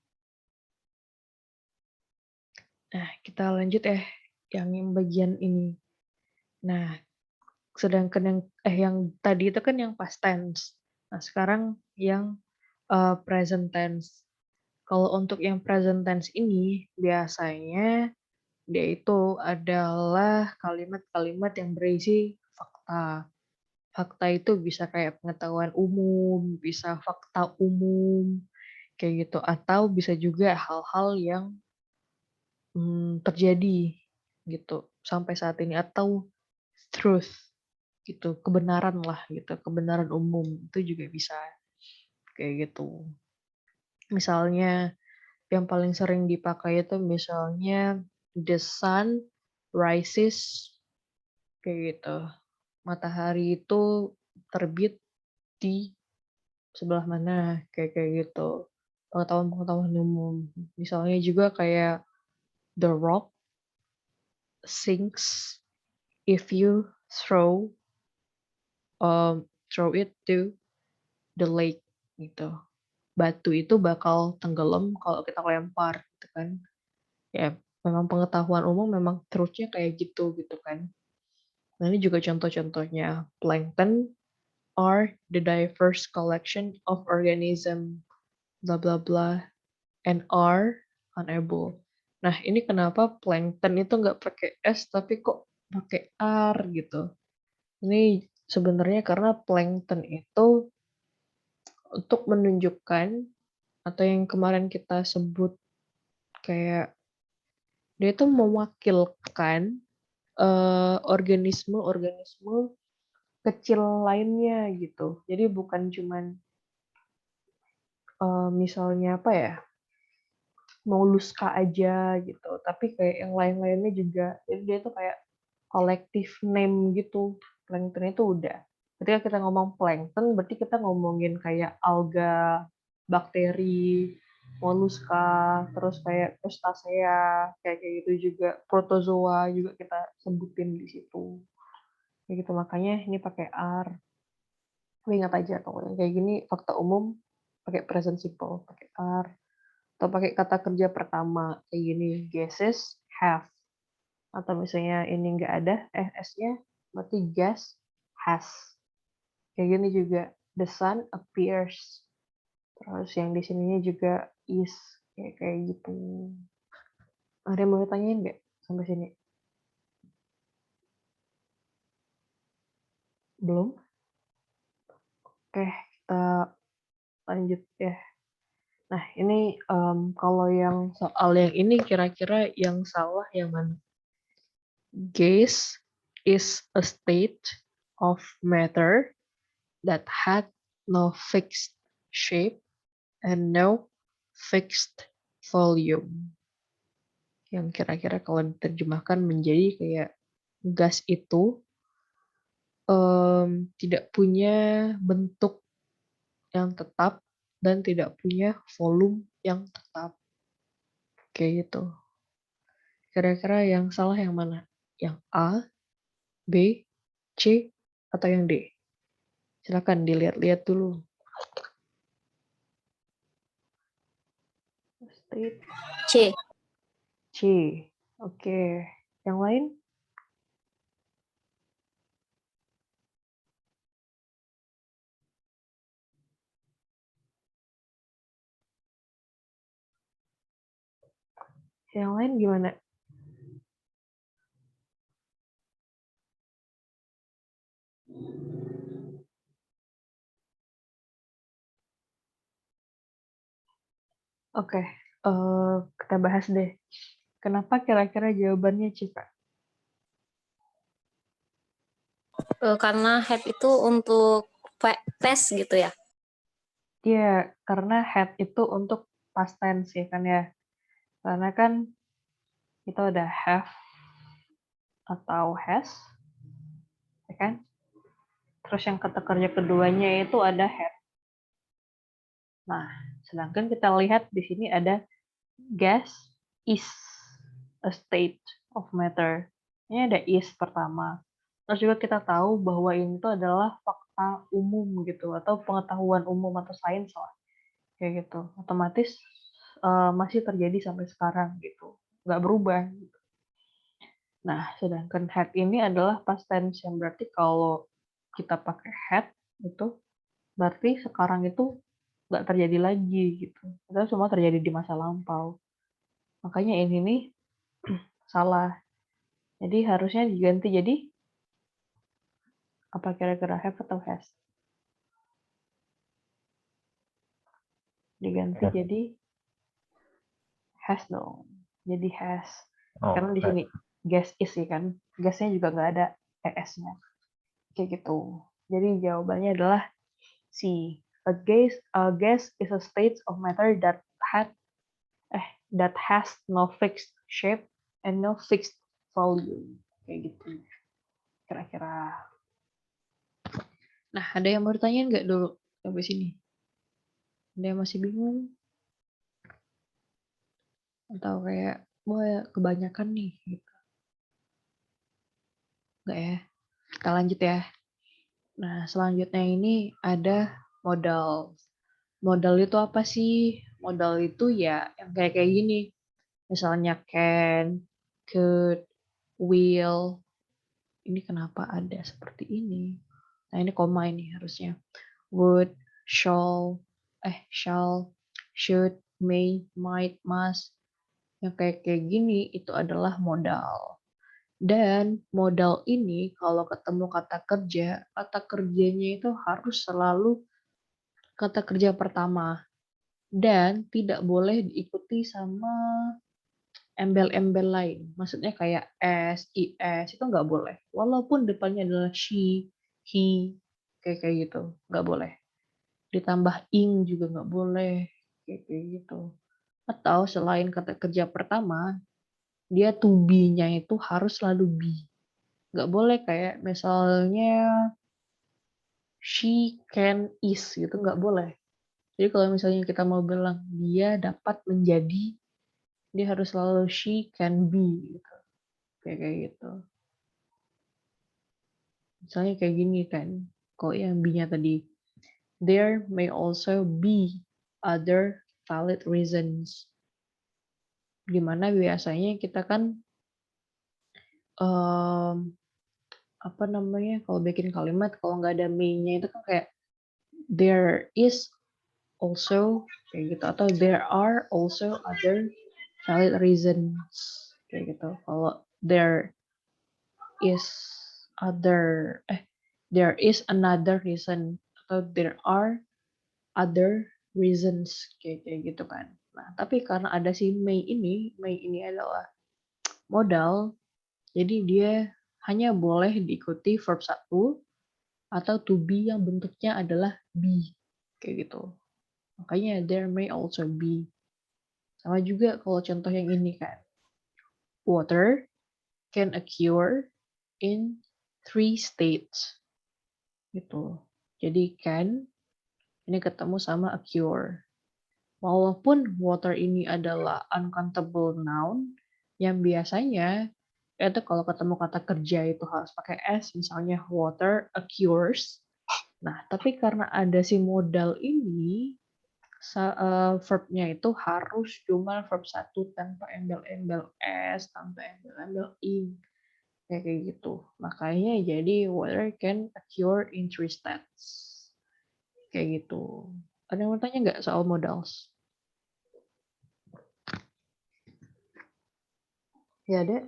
Nah, kita lanjut yang bagian ini. Nah, sedangkan yang tadi itu kan yang past tense. Nah, sekarang yang present tense. Kalau untuk yang present tense ini biasanya dia itu adalah kalimat-kalimat yang berisi fakta. Fakta itu bisa kayak pengetahuan umum, bisa fakta umum, kayak gitu. Atau bisa juga hal-hal yang terjadi gitu sampai saat ini atau truth gitu, kebenaran lah gitu, kebenaran umum itu juga bisa kayak gitu. Misalnya yang paling sering dipakai itu misalnya the sun rises kayak gitu. Matahari itu terbit di sebelah mana kayak kayak gitu. Pengetahuan-pengetahuan umum. Misalnya juga kayak the rock sinks if you throw throw it to the lake gitu. Batu itu bakal tenggelam kalau kita lempar gitu kan. Ya, memang pengetahuan umum memang truth-nya kayak gitu gitu kan. Nah, ini juga contoh-contohnya. Plankton are the diverse collection of organism bla bla bla and are unable. Nah, ini kenapa plankton itu nggak pakai S tapi kok pakai R gitu. Ini sebenarnya karena plankton itu untuk menunjukkan atau yang kemarin kita sebut kayak dia itu mewakilkan organisme-organisme kecil lainnya gitu. Jadi bukan cuman misalnya apa ya, Molluska aja gitu, tapi kayak yang lain-lainnya juga. Jadi dia tuh kayak collective name gitu. Plankton itu udah. Ketika kita ngomong plankton, berarti kita ngomongin kayak alga, bakteri, molluska, terus kayak crustacea, kayak gitu juga. Protozoa juga kita sebutin di situ. Kayak gitu, makanya ini pakai R. Tapi ingat aja kalau yang kayak gini fakta umum pakai present simple, pakai R. Atau pakai kata kerja pertama kayak gini, gases have. Atau misalnya ini nggak ada S-nya, berarti gas has. Kayak gini juga, the sun appears. Terus yang di sininya juga is, kayak gitu. Ada yang mau ditanyain nggak sampai sini? Belum? Oke, kita lanjut ya. Nah, ini kalau yang soal yang ini kira-kira yang salah yang mana? Gas is a state of matter that had no fixed shape and no fixed volume. Yang kira-kira kalau diterjemahkan menjadi kayak gas itu tidak punya bentuk yang tetap dan tidak punya volume yang tetap. Kayak gitu. Kira-kira yang salah yang mana? Yang A, B, C, atau yang D? Silakan dilihat-lihat dulu. State C. C. Oke. Yang lain? Yang lain gimana? Oke, kita bahas deh. Kenapa kira-kira jawabannya C, Kak? Karena have itu untuk tes gitu ya. Iya, karena had itu untuk past tense ya kan ya. Karena kan kita udah have atau has, ya kan? Terus yang kata kerja keduanya itu ada had. Nah, sedangkan kita lihat di sini ada gas is a state of matter. Ini ada is pertama. Terus juga kita tahu bahwa ini tuh adalah fakta umum gitu atau pengetahuan umum atau sains lah kayak gitu. Otomatis masih terjadi sampai sekarang gitu. nggak berubah. Nah, sedangkan had ini adalah past tense yang berarti kalau kita pakai had itu berarti sekarang itu nggak terjadi lagi gitu. Itu semua terjadi di masa lampau. Makanya ini nih salah. Jadi harusnya diganti jadi apa kira-kira, have atau has? Diganti Has. jadi has dong. Jadi has. Oh, Karena di has. sini guess is sih kan. Guess-nya juga nggak ada es-nya. Kayak gitu. Jadi jawabannya adalah C. A guess is a state of matter that has no fixed shape and no fixed volume. Kayak gitu. Kira-kira. Nah, ada yang mau ditanyain nggak dulu sampai sini? Ada yang masih bingung? Atau kayak, wah kebanyakan nih. Gitu. Nggak ya? Kita lanjut ya. Nah, selanjutnya ini ada modal. Modal itu apa sih? Modal itu ya yang kayak gini. Misalnya can, could, will. Ini kenapa ada seperti ini? Nah, ini koma ini harusnya. Would, shall, should, may, might, must. Yang kayak gini itu adalah modal. Dan modal ini kalau ketemu kata kerjanya itu harus selalu kata kerja pertama. Dan tidak boleh diikuti sama embel-embel lain. Maksudnya kayak s, is, itu nggak boleh. Walaupun depannya adalah she, he, kayak gitu. Nggak boleh. Ditambah ing juga nggak boleh. Kayak gitu. Atau selain kata kerja pertama, dia to be-nya itu harus selalu be. Nggak boleh kayak misalnya she can is gitu, nggak boleh. Jadi kalau misalnya kita mau bilang dia dapat menjadi, dia harus selalu she can be gitu. Kayak gitu. Misalnya kayak gini kan, kalau yang B-nya tadi, there may also be other valid reasons. Dimana biasanya kita kan apa namanya, kalau bikin kalimat kalau nggak ada may-nya itu kan kayak there is also kayak gitu, atau there are also other valid reasons kayak gitu. Kalau there is there is another reason, atau there are other reasons kayak gitu kan. Nah, tapi karena ada si may ini adalah modal, jadi dia hanya boleh diikuti verb 1 atau to be yang bentuknya adalah be kayak gitu. Makanya there may also be. Sama juga kalau contoh yang ini kan. Water can occur in 3 states. Gitu. Jadi can ini ketemu sama occur. Walaupun water ini adalah uncountable noun, yang biasanya itu kalau ketemu kata kerja itu harus pakai s, misalnya water occurs. Nah, tapi karena ada si modal ini, verbnya itu harus cuma verb 1 tanpa embel-embel s, tanpa embel-embel ing. Kayak gitu. Makanya jadi water can occur in 3 states. Kayak gitu. Ada yang mau tanya nggak soal modals? Ya ada.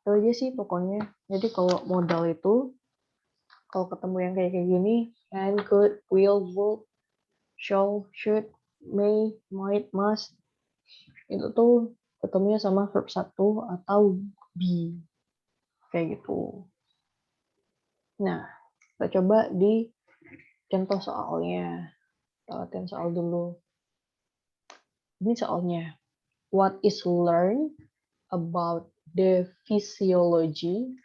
Itu aja sih pokoknya. Jadi kalau modal itu, kalau ketemu yang kayak gini, can, could, will, would, shall, should, may, might, must, itu tuh ketemunya sama verb 1 atau be. Kayak gitu. Nah, kita coba di contoh soalnya. Kita latihan soal dulu. Ini soalnya. What is learned about the physiology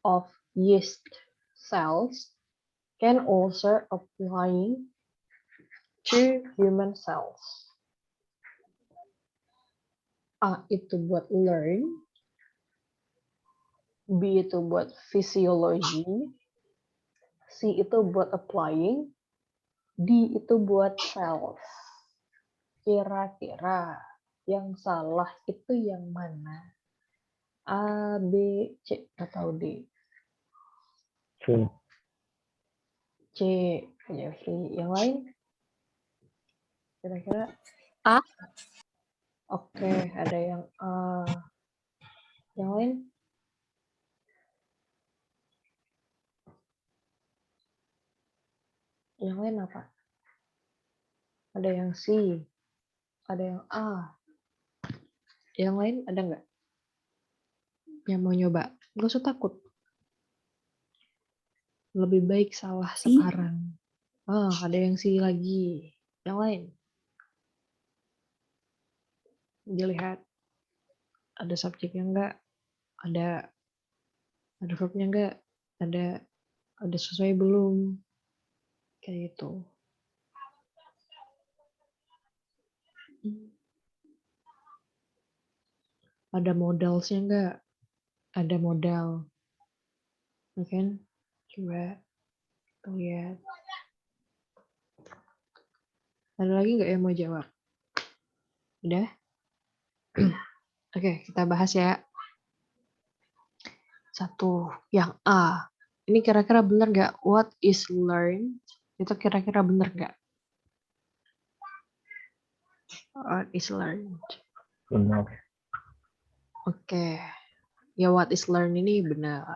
of yeast cells can also apply to human cells. A itu buat learn, B itu buat physiology, C itu buat applying, D itu buat cells. Kira-kira Yang salah itu yang mana? A, B, C, atau D? C. C, Jeffrey. Yang lain? Kira-kira? A. Oke, ada yang A. Yang lain? Yang lain apa? Ada yang C, ada yang A. Yang lain ada nggak? Yang mau nyoba? Nggak usah takut. Lebih baik salah C. sekarang. Ada yang C lagi. Yang lain? Dilihat. Ada subjeknya nggak? Ada verbnya nggak? Ada sesuai belum? Kayak gitu. Ada modalsnya nggak? Ada modal. Oke, coba kita lihat. Ada lagi nggak yang mau jawab? Udah? Oke, kita bahas ya. Satu, yang A. Ini kira-kira benar nggak? What is learned? Itu kira-kira benar nggak? What is learned? Benar. Oke. Ya, what is learned ini benar.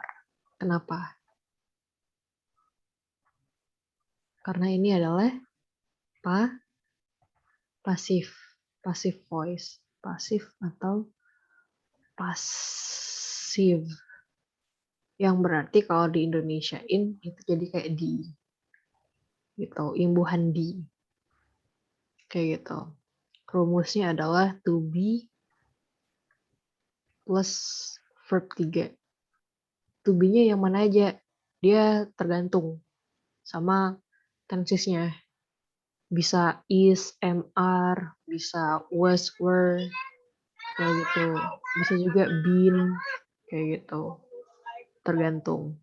Kenapa? Karena ini adalah pasif voice. Pasif atau pasif. Yang berarti kalau di Indonesiain itu jadi kayak di. Gitu, imbuhan di. Kayak gitu. Rumusnya adalah to be plus verb 3. To be-nya yang mana aja? Dia tergantung sama tensesnya. Bisa is, MR, bisa was, were, kayak gitu. Bisa juga been, kayak gitu. Tergantung.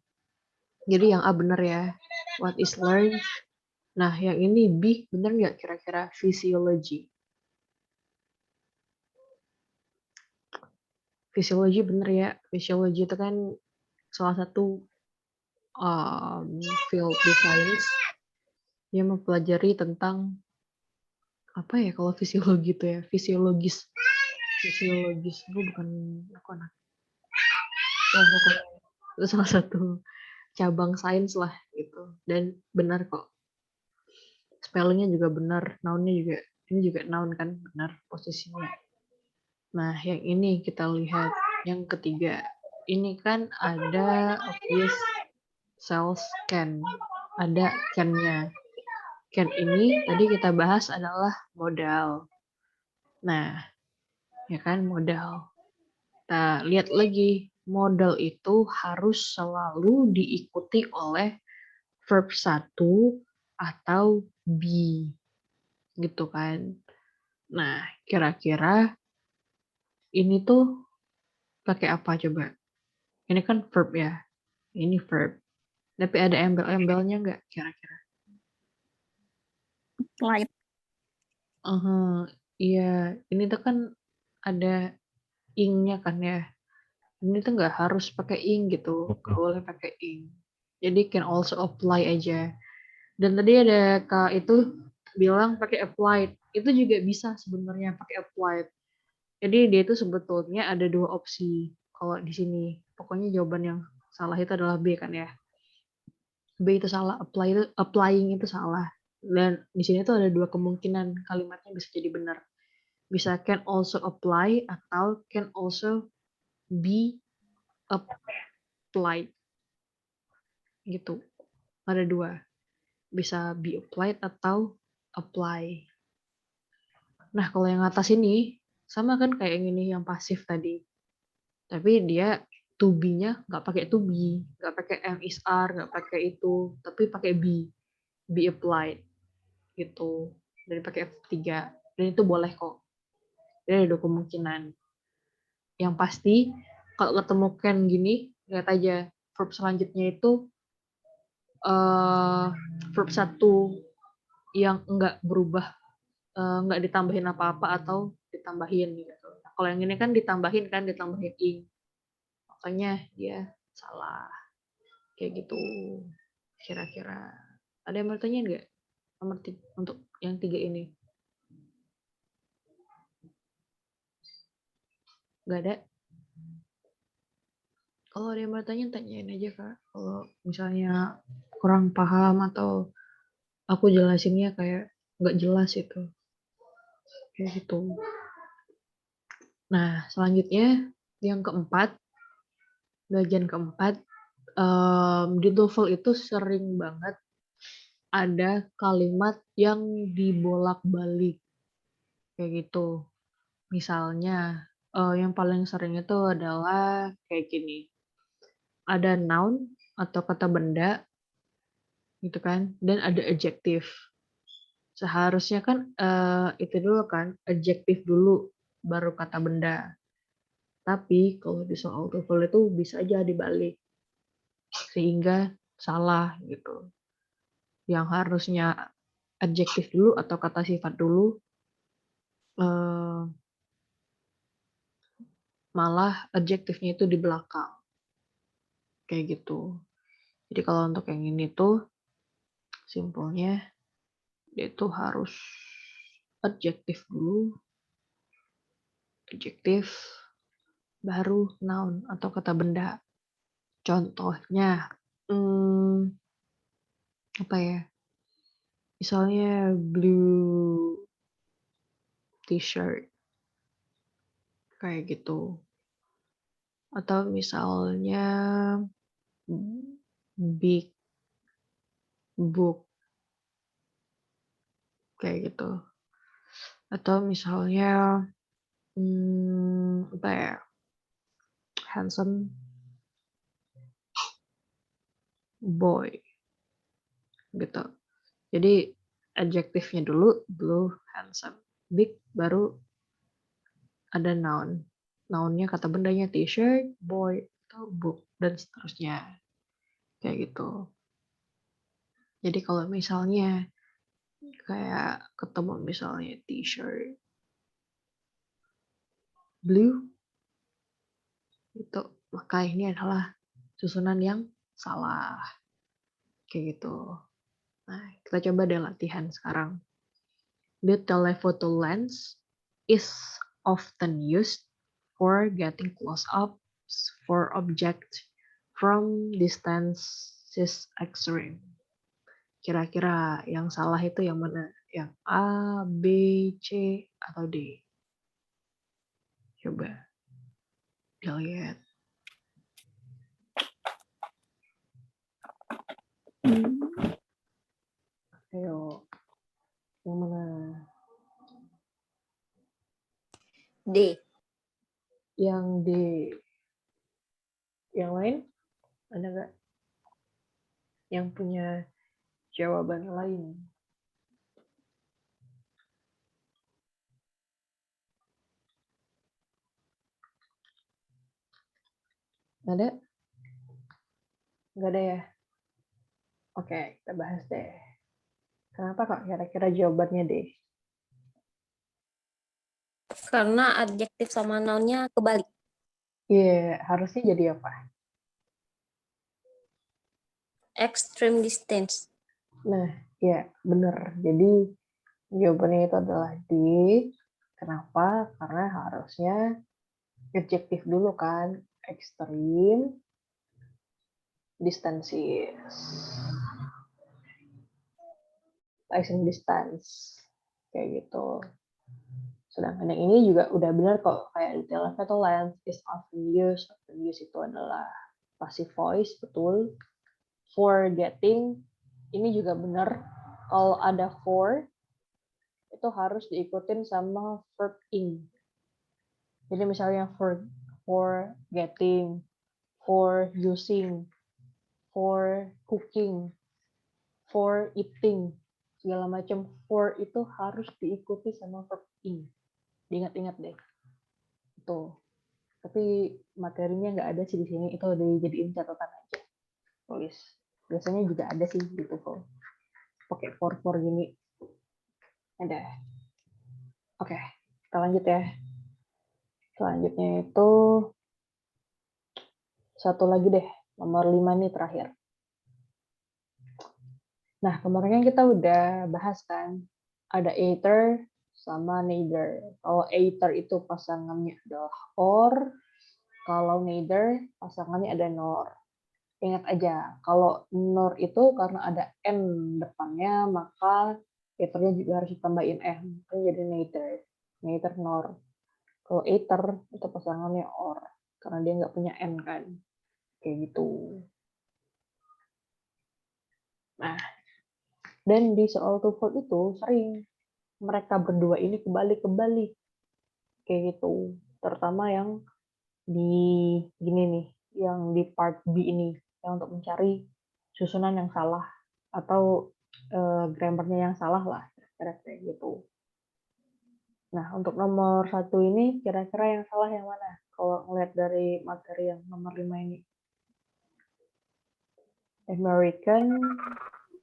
Jadi yang A bener ya. What is learned? Nah, yang ini B bener nggak kira-kira? Physiology. Fisiologi bener ya. Fisiologi itu kan salah satu field di science yang mempelajari tentang apa ya kalau fisiologi itu ya, fisiologis gue bukan aku anak pokoknya itu salah satu cabang sains lah gitu, dan benar kok spellingnya juga benar, nounnya juga, ini juga noun kan, benar posisinya. Nah yang ini kita lihat yang ketiga, ini kan ada obvious cells can, ada can-nya. Can ini tadi kita bahas adalah modal. Nah, ya kan modal. Kita lihat lagi, modal itu harus selalu diikuti oleh verb 1 atau be. Gitu kan. Nah, kira-kira ini tuh pakai apa coba? Ini kan verb ya. Ini verb. Tapi ada embel-embelnya nggak kira-kira? Applied. Iya, ini tuh kan ada ing-nya kan ya. Ini tuh nggak harus pakai ing gitu, nggak boleh pakai ing. Jadi can also apply aja. Dan tadi ada Kak itu bilang pakai applied. Itu juga bisa sebenarnya pakai applied. Jadi dia itu sebetulnya ada dua opsi kalau di sini. Pokoknya jawaban yang salah itu adalah B kan ya. B itu salah, applying itu salah. Dan di sini tuh ada dua kemungkinan kalimatnya bisa jadi benar. Bisa can also apply atau can also be applied. Gitu. Ada dua. Bisa be applied atau apply. Nah, kalau yang atas ini sama kan kayak yang ini yang pasif tadi. Tapi dia to be-nya nggak pakai to be, nggak pakai am is are, nggak pakai itu, tapi pakai be applied gitu. Dan pakai F3. Dan itu boleh kok. Jadi ada dua kemungkinan. Yang pasti kalau ketemu can gini, lihat aja verb selanjutnya itu verb 1 yang enggak berubah, nggak ditambahin apa-apa atau ditambahin gitu. Nah, kalau yang ini kan ditambahin ing. Makanya dia salah. Kayak gitu. Kira-kira. Ada yang mau tanya nggak? Untuk yang 3 ini. Nggak ada? Kalau ada yang mau tanya, tanyain aja Kak. Kalau misalnya kurang paham atau aku jelasinnya kayak nggak jelas itu. Kayak gitu. Nah, selanjutnya yang keempat, bagian keempat, di TOEFL itu sering banget ada kalimat yang dibolak-balik kayak gitu. Misalnya, yang paling sering itu adalah kayak gini. Ada noun atau kata benda gitu kan, dan ada adjective. Seharusnya kan itu dulu kan, adjective dulu baru kata benda. Tapi kalau di soal TOEFL itu bisa aja dibalik sehingga salah gitu. Yang harusnya adjektif dulu atau kata sifat dulu eh, malah adjektifnya itu di belakang kayak gitu. Jadi kalau untuk yang ini tuh simpelnya dia tuh harus adjektif dulu, adjektif baru noun atau kata benda. Contohnya apa ya? Misalnya blue t-shirt kayak gitu. Atau misalnya big book kayak gitu. Atau misalnya apa ya? Handsome boy gitu. Jadi adjektifnya dulu blue, handsome, big, baru ada noun. Nounnya kata bendanya t-shirt, boy, atau book, dan seterusnya. Kayak gitu. Jadi kalau misalnya kayak ketemu misalnya t-shirt blue, itu maka ini adalah susunan yang salah. Kayak gitu. Nah, kita coba deh latihan sekarang. The telephoto lens is often used for getting close-ups for objects from distances extreme. Kira-kira yang salah itu yang mana? Yang A, B, C, atau D? Coba dilihat. Ayo, yang mana? D. Yang D. Yang lain? Ada nggak? Yang punya jawaban lain? Ada? Nggak ada ya? Oke, kita bahas deh. Kenapa kok kira-kira jawabannya deh? Karena adjektif sama nounnya kebalik. Iya, harusnya jadi apa? Extreme distance. Nah, ya bener. Jadi jawabannya itu adalah D. Kenapa? Karena harusnya adjektif dulu kan. Extreme distances. Extreme distance. Kayak gitu. Sedangkan yang ini juga udah benar kok. Kayak the telephoto lens is often used. Often used itu adalah passive voice, betul. For getting, ini juga benar. Kalau ada for, itu harus diikutin sama verb ing. Jadi misalnya for getting, for using, for cooking, for eating, segala macam for itu harus diikuti sama verb ing. Diingat-ingat deh. Itu. Tapi materinya nggak ada sih di sini. Itu dijadiin catatan aja. Tulis. Biasanya juga ada sih gitu kok. Pakai for gini. Ada. Oke. Kita lanjut ya. Selanjutnya itu satu lagi deh, nomor 5 nih terakhir. Nah, kemarin kan kita udah bahas kan, ada either sama neither. Kalau either itu pasangannya adalah or, kalau neither pasangannya ada nor. Ingat aja, kalau nor itu karena ada n depannya, maka either-nya juga harus ditambahin n. Kan jadi neither. Neither nor. Kalau either itu pasangannya or, karena dia nggak punya n kan. Kayak gitu. Nah, dan di soal TOEFL itu sering mereka berdua ini kebalik-kebalik. Kayak gitu. Terutama yang di gini nih, yang di part B ini, yang untuk mencari susunan yang salah atau grammarnya yang salah lah, kira-kira kayak gitu. Nah, untuk nomor 1 ini kira-kira yang salah yang mana? Kalau ngeliat dari materi yang nomor 5 ini. American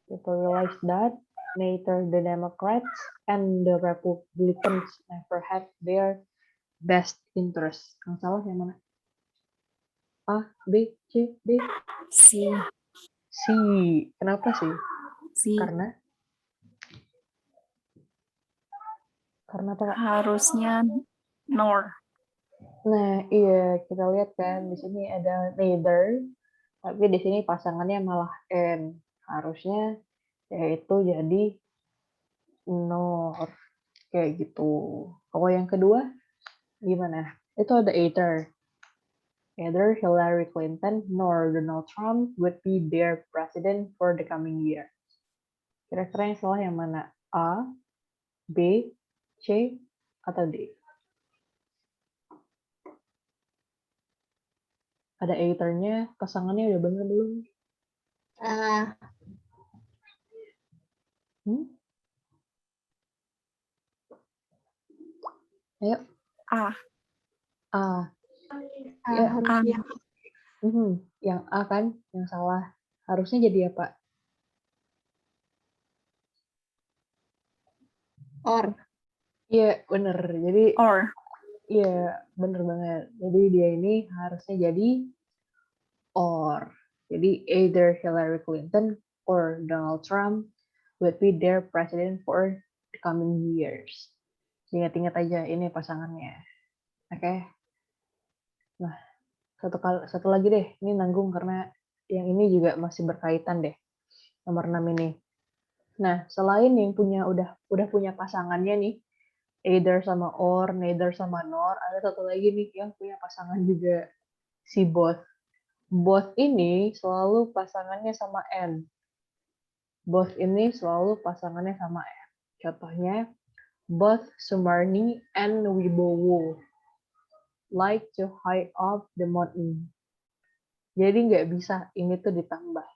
people realize that neither the Democrats and the Republicans never had their best interest. Yang salah yang mana? A, B, C, D? C. C. Kenapa sih? C. Karena apa, Kak? Harusnya nor. Nah, iya, kita lihat kan di sini ada neither, tapi di sini pasangannya malah N. Harusnya yaitu jadi nor. Kayak gitu. Kalau yang kedua gimana? Itu ada either. Either Hillary Clinton nor Donald Trump would be their president for the coming year. Kira-kira yang salah yang mana? A, B, C, atau D? Ada either-nya, pasangannya udah bener belum? Hmm? Ayo. A. A. Ya. harusnya. Yang A kan, yang salah. Harusnya jadi apa? Or. Iya, bener. Jadi, Or. iya, bener banget. Jadi dia ini harusnya jadi or. Jadi either Hillary Clinton or Donald Trump would be their president for the coming years. Ingat-ingat aja ini pasangannya. Oke. Nah, satu lagi deh. Ini nanggung karena yang ini juga masih berkaitan deh. Nomor 6 ini. Nah, selain yang udah punya pasangannya nih, either sama or, neither sama nor, ada satu lagi nih yang punya pasangan juga, si both. Both ini selalu pasangannya sama N. Both ini selalu pasangannya sama N. Contohnya, both Sumarni and Wibowo like to hike up the mountain. Jadi nggak bisa ini tuh ditambah.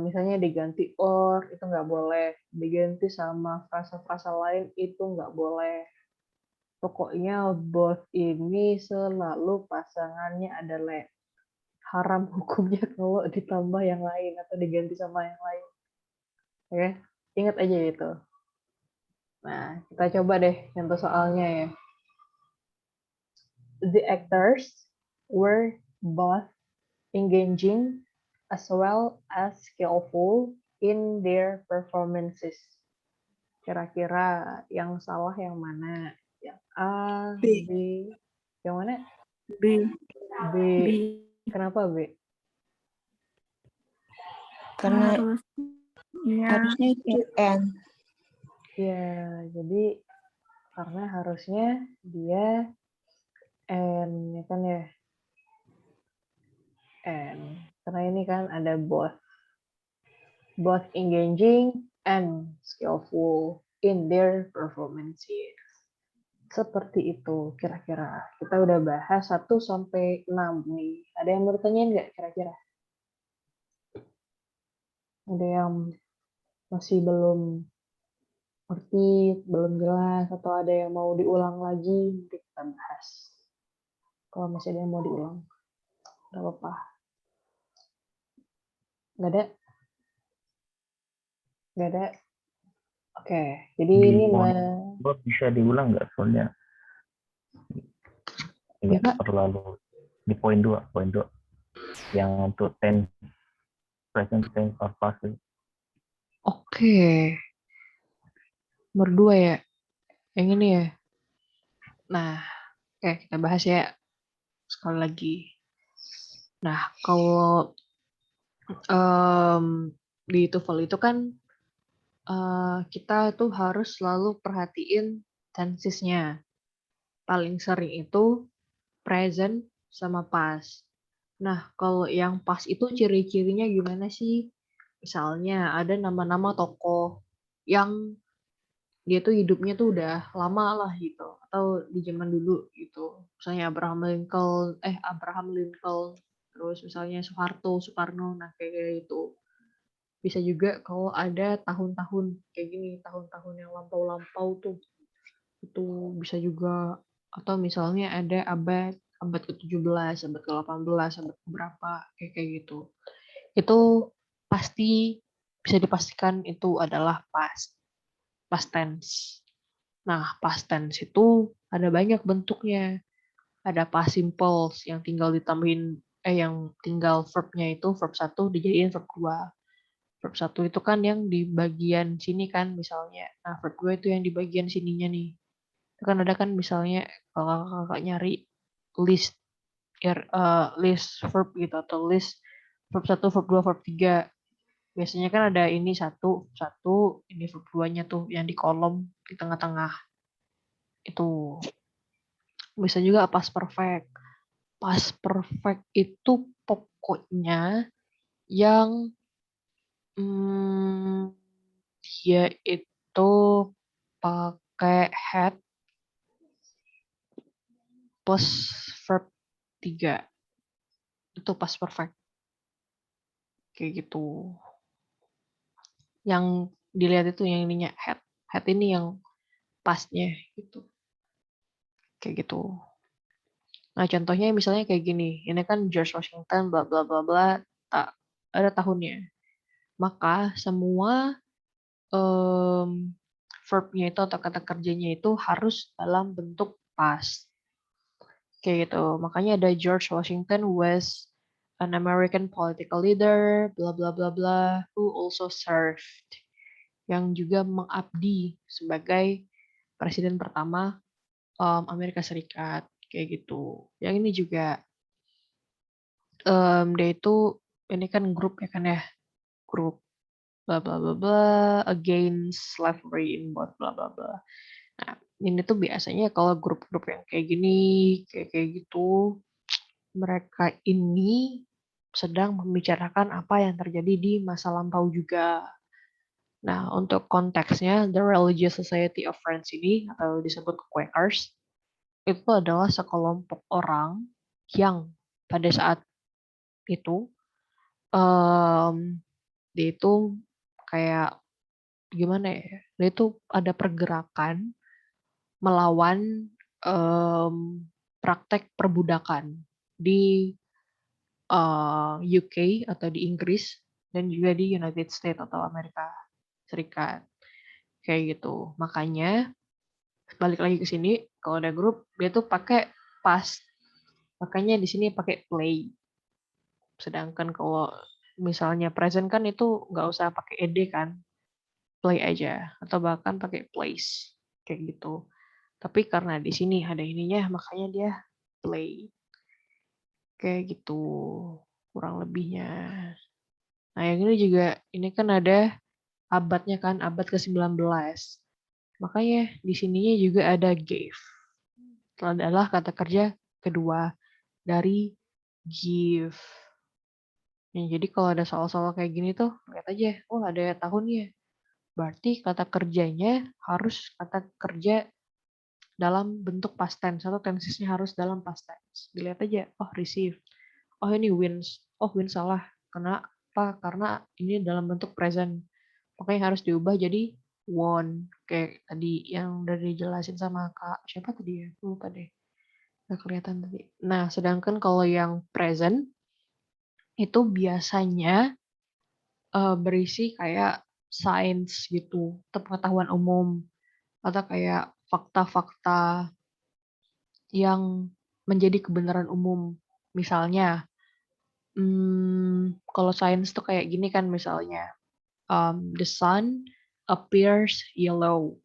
Misalnya diganti or, itu nggak boleh. Diganti sama frasa-frasa lain, itu nggak boleh. Pokoknya both ini selalu pasangannya adalah haram hukumnya kalau ditambah yang lain atau diganti sama yang lain. Oke, ingat aja itu. Nah, kita coba deh contoh soalnya ya. The actors were both engaging as well as skillful in their performances. Kira-kira yang salah yang mana? Yang A, B. B, yang mana? B. B. B. Kenapa B? Karena Harusnya itu N. Ya, jadi karena harusnya dia N, ya kan ya? N. Karena ini kan ada both. Both engaging and skillful in their performances. Seperti itu kira-kira. Kita udah bahas 1 sampai 6 nih. Ada yang mau ditanyain nggak kira-kira? Ada yang masih belum ngerti, belum jelas, atau ada yang mau diulang lagi, nanti kita bahas. Kalau masih ada yang mau diulang, nggak apa-apa. Nggak ada? Nggak ada? Oke, jadi ini Bot bisa diulang nggak? Soalnya Tidak Kak? terlalu di poin 2 yang untuk tense present tense or past. Oke. Nomor 2 ya. Yang ini ya. Nah, oke kita bahas ya sekali lagi. Nah, kalau di TOEFL itu kan kita tuh harus selalu perhatiin tensesnya. Paling sering itu present sama past. Nah, kalau yang past itu ciri-cirinya gimana sih? Misalnya ada nama-nama tokoh yang dia tuh hidupnya tuh udah lama lah gitu, atau di zaman dulu gitu. Misalnya Abraham Lincoln, terus misalnya Soeharto, Soekarno, nah kayak gitu. Bisa juga kalau ada tahun-tahun kayak gini, tahun-tahun yang lampau-lampau tuh, itu bisa juga. Atau misalnya ada abad ke-17, abad ke-18, abad berapa, kayak gitu. Itu pasti bisa dipastikan itu adalah past tense. Nah, past tense itu ada banyak bentuknya. Ada past simple yang tinggal yang tinggal verbnya itu verb 1 dijadiin verb 2. Verb 1 itu kan yang di bagian sini kan misalnya. Nah, verb 2 itu yang di bagian sininya nih. Itu kan ada kan misalnya kalau kakak nyari list list verb gitu atau list verb 1, verb 2, verb 3. Biasanya kan ada ini satu, ini verb 2-nya tuh yang di kolom di tengah-tengah. Itu bisa juga past perfect. Past perfect itu pokoknya yang dia itu pakai had plus verb 3. Itu past perfect. Kayak gitu. Yang dilihat itu yang ininya had. Had ini yang pastnya gitu. Kayak gitu. Nah, contohnya misalnya kayak gini. Ini kan George Washington bla bla bla bla, tak ada tahunnya. Maka semua verb-nya itu atau kata kerjanya itu harus dalam bentuk past. Kayak gitu. Makanya ada George Washington was an American political leader, bla bla bla bla, who also served, yang juga mengabdi sebagai presiden pertama Amerika Serikat, kayak gitu. Yang ini juga dia itu ini kan grup ya kan ya, grup bla bla bla bla against slavery in both bla bla bla. Nah, ini tuh biasanya kalau grup-grup yang kayak gini, kayak gitu, mereka ini sedang membicarakan apa yang terjadi di masa lampau juga. Nah, untuk konteksnya, The Religious Society of France ini, atau disebut Quakers, itu adalah sekelompok orang yang pada saat itu, dia itu kayak gimana ya, dia itu ada pergerakan melawan praktek perbudakan di UK atau di Inggris dan juga di United States atau Amerika Serikat. Kayak gitu. Makanya balik lagi ke sini, kalau ada grup dia tuh pakai past. Makanya di sini pakai play. Sedangkan kalau misalnya present kan itu nggak usah pakai ed kan, play aja atau bahkan pakai plays kayak gitu. Tapi karena di sini ada ininya, makanya dia play. Kayak gitu kurang lebihnya. Nah, yang ini juga, ini kan ada abadnya kan, abad ke-19. Makanya di sininya juga ada gave. Itu adalah kata kerja kedua dari give. Jadi kalau ada soal-soal kayak gini tuh, lihat aja, oh ada tahunnya. Berarti kata kerjanya harus kata kerja dalam bentuk past tense atau tensesnya harus dalam past tense. Dilihat aja, oh receive. Oh ini wins. Oh wins salah. Kenapa? Karena ini dalam bentuk present. Makanya harus diubah jadi won. Kayak tadi yang udah dijelasin sama Kak. Siapa tadi ya? Lupa deh. Nggak kelihatan tadi. Nah, sedangkan kalau yang present itu biasanya berisi kayak science gitu, pengetahuan umum, atau kayak fakta-fakta yang menjadi kebenaran umum. Misalnya, kalau sains tuh kayak gini kan misalnya, the sun appears yellow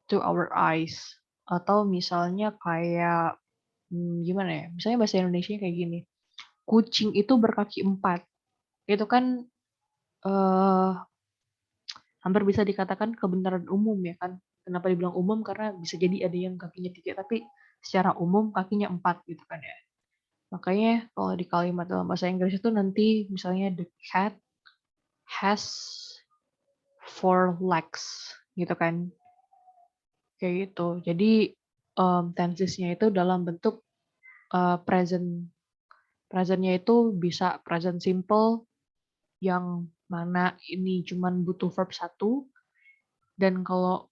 to our eyes. Atau misalnya kayak, gimana ya, misalnya bahasa Indonesia kayak gini, kucing itu berkaki 4. Itu kan hampir bisa dikatakan kebenaran umum ya kan. Kenapa dibilang umum? Karena bisa jadi ada yang kakinya 3, tapi secara umum kakinya 4 gitu kan ya. Makanya kalau di kalimat dalam bahasa Inggris itu nanti misalnya the cat has 4 legs gitu kan. Kayak gitu. Jadi tensesnya itu dalam bentuk present. Presentnya itu bisa present simple yang mana ini cuman butuh verb 1, dan kalau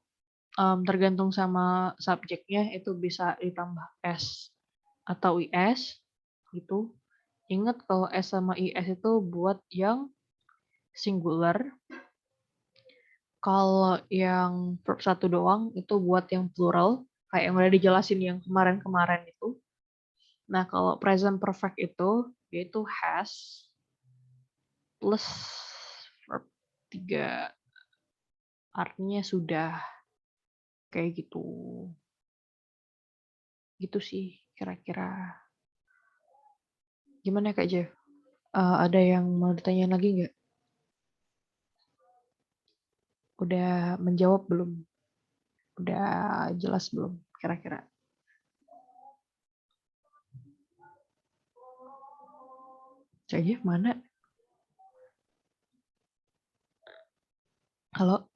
tergantung sama subjeknya itu bisa ditambah s atau is gitu. Ingat kalau s sama is itu buat yang singular. Kalau yang verb 1 doang itu buat yang plural, kayak yang udah dijelasin yang kemarin-kemarin itu. Nah, kalau present perfect itu yaitu has plus verb 3, artinya sudah, kayak gitu. Gitu sih kira-kira. Gimana Kak Jeff? Ada yang mau ditanyain lagi nggak? Udah menjawab belum? Udah jelas belum kira-kira? Kak Jeff mana? Halo?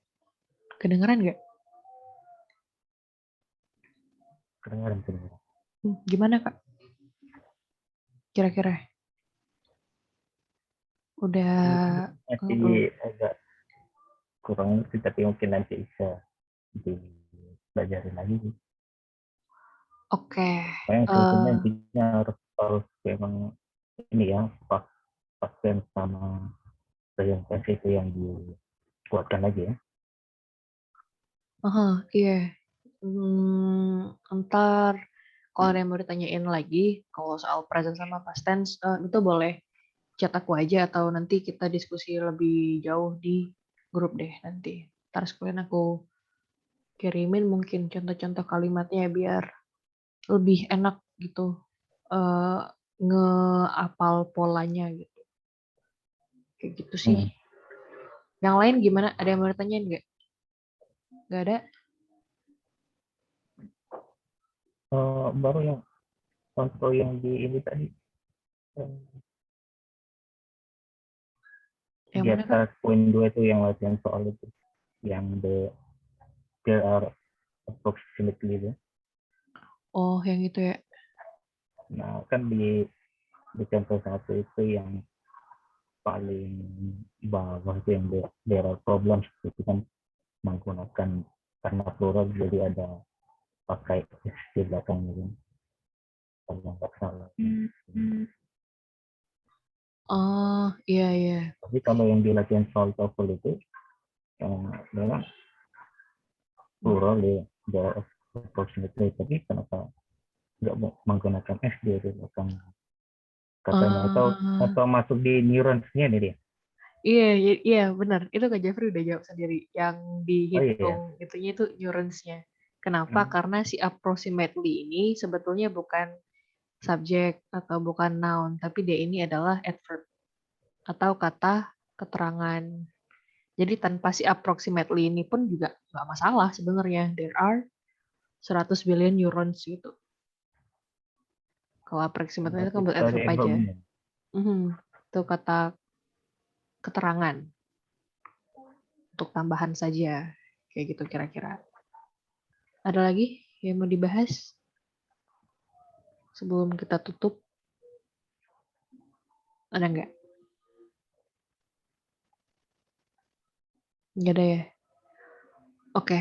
Kedengeran nggak? Kedengaran. Gimana Kak? Kira-kira? Udah Masih agak kurang ngerti, tapi mungkin nanti bisa dipelajarin lagi. Oke. Yang sebetulnya intinya harus memang ini ya, pasien sama presentasi itu yang dikuatkan lagi ya. Iya. Ntar kalau ada yang mau ditanyain lagi, kalau soal present sama past tense, itu boleh chat aku aja atau nanti kita diskusi lebih jauh di grup deh nanti. Ntar sekalian aku kirimin mungkin contoh-contoh kalimatnya biar lebih enak gitu ngeapal polanya gitu. Kayak gitu sih. Yang lain gimana? Ada yang mau ditanyain nggak? Nggak ada? Baru yang contoh yang di ini tadi, Yang di mana Kak? atas poin 2 itu yang latihan soal itu, yang there are approximately itu. Oh, yang itu ya. Nah, kan di contoh 1 itu yang paling bawah itu yang there are problems, itu kan menggunakan karena plural jadi ada pakai s di belakangnya kan, kalau nggak salah. Oh, iya iya. Tapi kalau yang di latihan soal TOEFL itu yang memang plural di there are approximately, tapi kenapa nggak menggunakan s di belakang katanya, atau masuk di neurons-nya nih dia. Iya benar. Itu Kak Jeffrey udah jawab sendiri. Yang dihitung itunya itu neurons-nya. Kenapa? Karena si approximately ini sebetulnya bukan subjek atau bukan noun, tapi dia ini adalah adverb atau kata keterangan. Jadi tanpa si approximately ini pun juga nggak masalah sebenarnya. There are 100 billion neurons gitu. Kalau approximately itu kan buat adverb aja. Itu kata keterangan. Untuk tambahan saja. Kayak gitu kira-kira. Ada lagi yang mau dibahas? Sebelum kita tutup. Ada nggak? Nggak ada ya? Oke.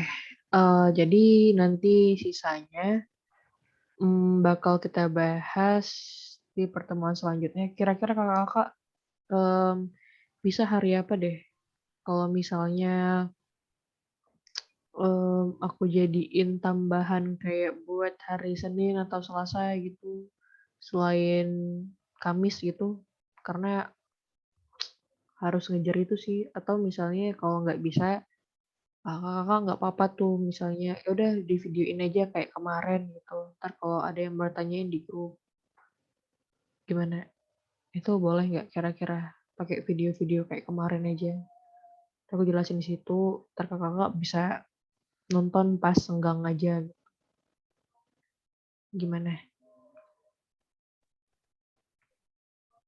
Jadi nanti sisanya bakal kita bahas di pertemuan selanjutnya. Kira-kira kakak-kakak bisa hari apa deh? Kalau misalnya aku jadiin tambahan kayak buat hari Senin atau Selasa gitu, selain Kamis gitu, karena harus ngejar itu sih. Atau misalnya kalau nggak bisa, Kakak nggak apa-apa tuh misalnya, ya udah di-videoin aja kayak kemarin gitu, entar kalau ada yang bertanyain di grup. Gimana? Itu boleh nggak kira-kira pakai video-video kayak kemarin aja? Aku jelasin di situ, entar Kakak bisa nonton pas senggang aja. Gimana?